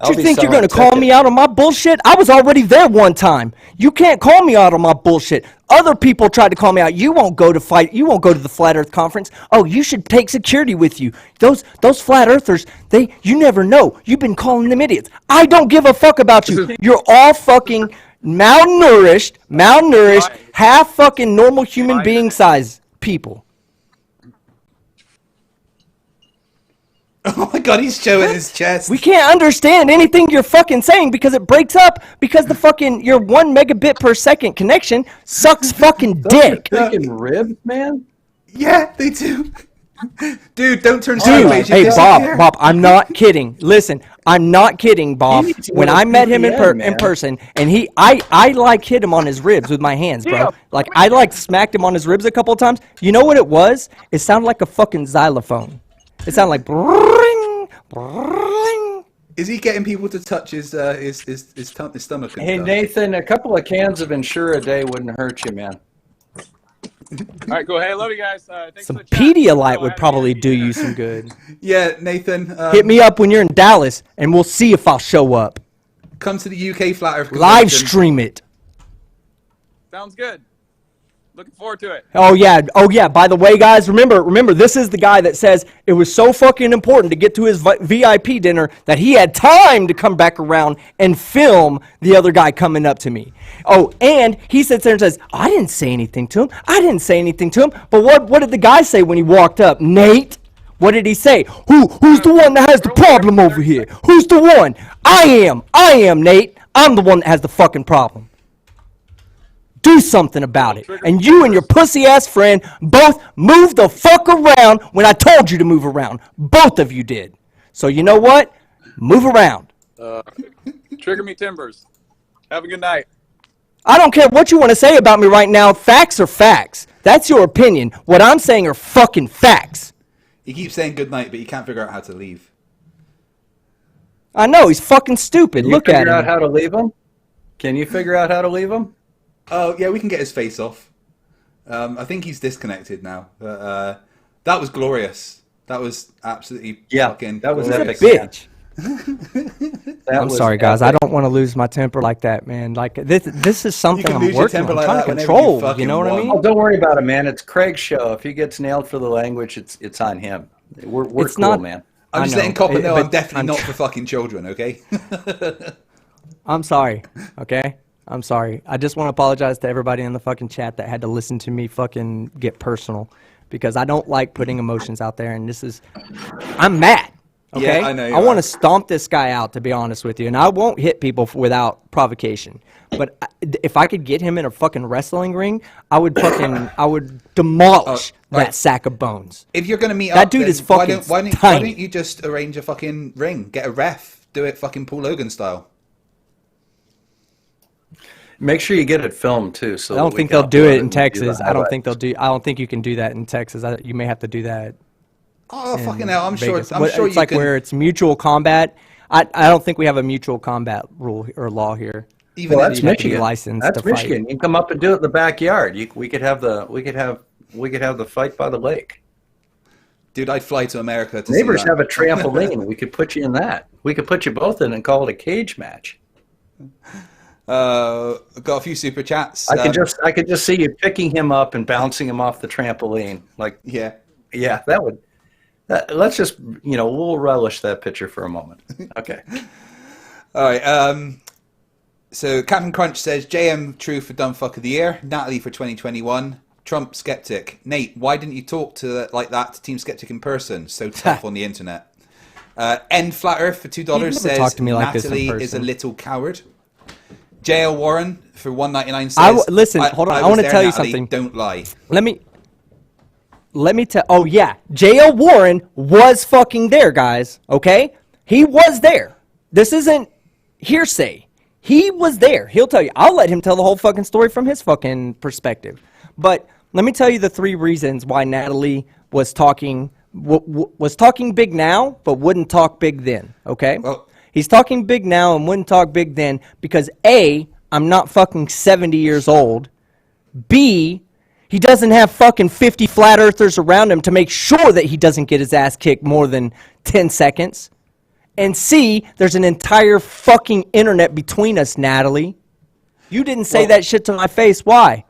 Speaker 1: Do you think you're going to call me out on my bullshit? I was already there one time. You can't call me out on my bullshit. Other people tried to call me out. You won't go to fight. You won't go to the Flat Earth Conference. Oh, you should take security with you. Those Flat Earthers, you never know. You've been calling them idiots. I don't give a fuck about you. You're all fucking malnourished, half fucking normal human being size people.
Speaker 2: Oh my god, he's showing his chest.
Speaker 1: We can't understand anything you're fucking saying because it breaks up because the fucking your 1 megabit per second connection sucks fucking dick.
Speaker 3: Freaking ribs, man.
Speaker 2: Yeah, they do. Dude, don't turn
Speaker 1: Dude,
Speaker 2: sideways.
Speaker 1: hey Bob, I'm not kidding. Listen, I'm not kidding, Bob. When I met him in person, and I like hit him on his ribs with my hands, bro. Like I like smacked him on his ribs a couple of times. You know what it was? It sounded like a fucking xylophone. It sounded like brrring, brrring.
Speaker 2: Is he getting people to touch his stomach? And
Speaker 3: Hey,
Speaker 2: stuff?
Speaker 3: Nathan, a couple of cans of Ensure a day wouldn't hurt you, man.
Speaker 4: All right, cool. Hey, love you guys. Thanks
Speaker 1: Some
Speaker 4: for the chat.
Speaker 1: Pedialyte would probably do you some good.
Speaker 2: Yeah, Nathan.
Speaker 1: Hit me up when you're in Dallas, and we'll see if I'll show up.
Speaker 2: Come to the UK Flat Earth
Speaker 1: Live
Speaker 2: Convention.
Speaker 1: stream it.
Speaker 4: Sounds good. Looking forward to it.
Speaker 1: Oh yeah. By the way, guys, remember, this is the guy that says it was so fucking important to get to his VIP dinner that he had time to come back around and film the other guy coming up to me. Oh, and he sits there and says, I didn't say anything to him. But what did the guy say when he walked up? Nate? What did he say? Who's the one that has the problem over here? Who's the one? I am, Nate. I'm the one that has the fucking problem. Do something about it. And you and your pussy-ass friend both moved the fuck around when I told you to move around. Both of you did. So you know what? Move around.
Speaker 4: Trigger me timbers. Have a good night.
Speaker 1: I don't care what you want to say about me right now. Facts are facts. That's your opinion. What I'm saying are fucking facts.
Speaker 2: He keeps saying goodnight, but he can't figure out how to leave.
Speaker 1: I know. He's fucking stupid. Look at him.
Speaker 3: Can you figure out how to leave him? Can you figure out how to leave him?
Speaker 2: Oh, yeah, we can get his face off. I think he's disconnected now. But, that was glorious. That was absolutely
Speaker 3: Yeah,
Speaker 2: fucking
Speaker 3: that was
Speaker 2: glorious.
Speaker 3: epic.
Speaker 1: Bitch.
Speaker 3: That
Speaker 1: I'm
Speaker 3: was
Speaker 1: sorry, guys. I
Speaker 3: epic.
Speaker 1: don't want to lose my temper like that, man. Like this is something
Speaker 2: can
Speaker 1: I'm
Speaker 2: lose your
Speaker 1: working on.
Speaker 2: temper
Speaker 1: I'm
Speaker 2: like
Speaker 1: trying
Speaker 2: that
Speaker 1: to
Speaker 2: whenever you
Speaker 1: control. You
Speaker 2: fucking
Speaker 1: know what I
Speaker 2: want.
Speaker 1: mean?
Speaker 3: Oh, don't worry about it, man. It's Craig's show. If he gets nailed for the language, it's on him. We're
Speaker 1: It's
Speaker 3: cool,
Speaker 1: not-
Speaker 3: man.
Speaker 2: I'm
Speaker 1: I
Speaker 2: just
Speaker 1: know,
Speaker 2: letting Copper know
Speaker 1: but
Speaker 2: I'm definitely
Speaker 1: I'm
Speaker 2: not
Speaker 1: tr-
Speaker 2: for fucking children, okay?
Speaker 1: I'm sorry. Okay. I'm sorry. I just want to apologize to everybody in the fucking chat that had to listen to me fucking get personal, because I don't like putting emotions out there, and I'm mad. Okay.
Speaker 2: Yeah, I know you
Speaker 1: I want
Speaker 2: are.
Speaker 1: to stomp this guy out, to be honest with you, and I won't hit people without provocation. But if I could get him in a fucking wrestling ring, I would demolish
Speaker 2: Oh,
Speaker 1: that
Speaker 2: right.
Speaker 1: sack of bones.
Speaker 2: If you're gonna meet
Speaker 1: That
Speaker 2: up,
Speaker 1: dude
Speaker 2: then
Speaker 1: is fucking
Speaker 2: why
Speaker 1: tiny.
Speaker 2: don't you just arrange a fucking ring? Get a ref. Do it fucking Paul Logan style.
Speaker 3: Make sure you get it filmed too. So
Speaker 1: I don't
Speaker 3: that we
Speaker 1: think
Speaker 3: can
Speaker 1: they'll do
Speaker 3: upload
Speaker 1: it
Speaker 3: and
Speaker 1: in
Speaker 3: review the
Speaker 1: Texas. I don't think
Speaker 3: highlights.
Speaker 1: I don't think you can do that in Texas. You may have to do that.
Speaker 2: Oh
Speaker 1: in
Speaker 2: fucking hell! I'm
Speaker 1: Vegas.
Speaker 2: sure. I'm sure
Speaker 1: it's
Speaker 2: you
Speaker 1: like
Speaker 2: can.
Speaker 1: where it's mutual combat. I don't think we have a mutual combat rule or law here.
Speaker 2: Even
Speaker 3: Well,
Speaker 2: in
Speaker 3: that's
Speaker 1: You'd have to be
Speaker 3: Michigan.
Speaker 1: licensed
Speaker 3: That's
Speaker 1: to fight.
Speaker 3: Michigan. You can come up and do it in the backyard. We could have the fight by the lake.
Speaker 2: dude, I'd fly to America to
Speaker 3: Neighbors
Speaker 2: see that.
Speaker 3: have a trampoline. We could put you in that. We could put you both in and call it a cage match.
Speaker 2: Got a few super chats.
Speaker 3: I can just see you picking him up and bouncing him off the trampoline. Like,
Speaker 2: Yeah.
Speaker 3: yeah, that would. Let's just, we'll relish that picture for a moment. Okay.
Speaker 2: All right. So Captain Crunch says JM true for dumb fuck of the year. Natalie for 2021. Trump Skeptic. Nate, why didn't you talk like that to Team Skeptic in person? So tough on the internet. N Flat Earth for $2
Speaker 1: never
Speaker 2: says
Speaker 1: talked to me like this in
Speaker 2: Natalie is a
Speaker 1: person.
Speaker 2: little coward. JL Warren for $1.99 says
Speaker 1: listen, hold on. I
Speaker 2: was
Speaker 1: wanna
Speaker 2: there,
Speaker 1: tell you
Speaker 2: Natalie,
Speaker 1: something.
Speaker 2: Don't lie.
Speaker 1: Let me tell. Oh yeah, J.L. Warren was fucking there, guys. Okay, he was there. This isn't hearsay. He was there. He'll tell you. I'll let him tell the whole fucking story from his fucking perspective. But let me tell you the 3 reasons why Natalie was talking big now, but wouldn't talk big then. Okay.
Speaker 2: Well,
Speaker 1: He's talking big now and wouldn't talk big then because A, I'm not fucking 70 years old. B, he doesn't have fucking 50 flat earthers around him to make sure that he doesn't get his ass kicked more than 10 seconds. And C, there's an entire fucking internet between us, Natalie. You didn't say that shit to my face. Why?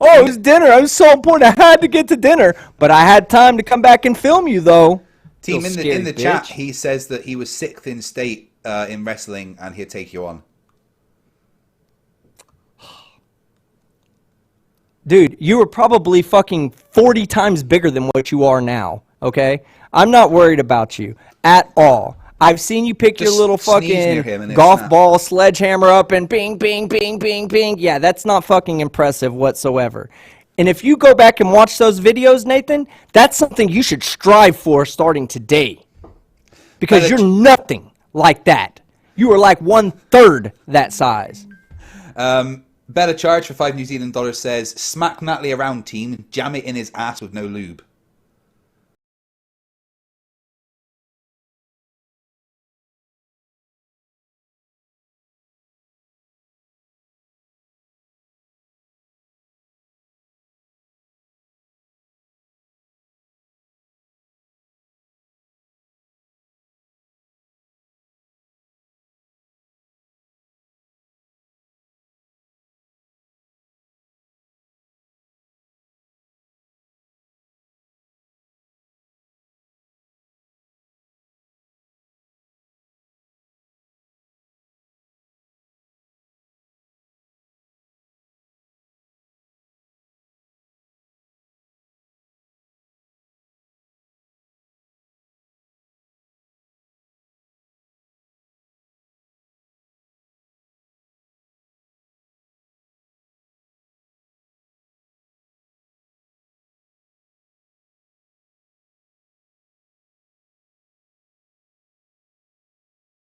Speaker 1: Oh, it was dinner. I was so important. I had to get to dinner. But I had time to come back and film you, though.
Speaker 2: team,
Speaker 1: Little
Speaker 2: in the
Speaker 1: scary
Speaker 2: chat,
Speaker 1: bitch.
Speaker 2: he says that he was 6th in state in wrestling and he'd take you on.
Speaker 1: Dude, you were probably fucking 40 times bigger than what you are now, okay? I'm not worried about you at all. I've seen you pick
Speaker 2: Just
Speaker 1: your little
Speaker 2: sneeze near him
Speaker 1: fucking
Speaker 2: and he'll
Speaker 1: golf
Speaker 2: snap.
Speaker 1: ball sledgehammer up and bing, bing, bing, bing, bing. Yeah, that's not fucking impressive whatsoever. And if you go back and watch those videos, Nathan, that's something you should strive for starting today. Because
Speaker 2: But
Speaker 1: you're nothing like that. You are like 1/3 that size.
Speaker 2: Better charge for $5 New Zealand says, smack Natalie around, team, jam it in his ass with no lube.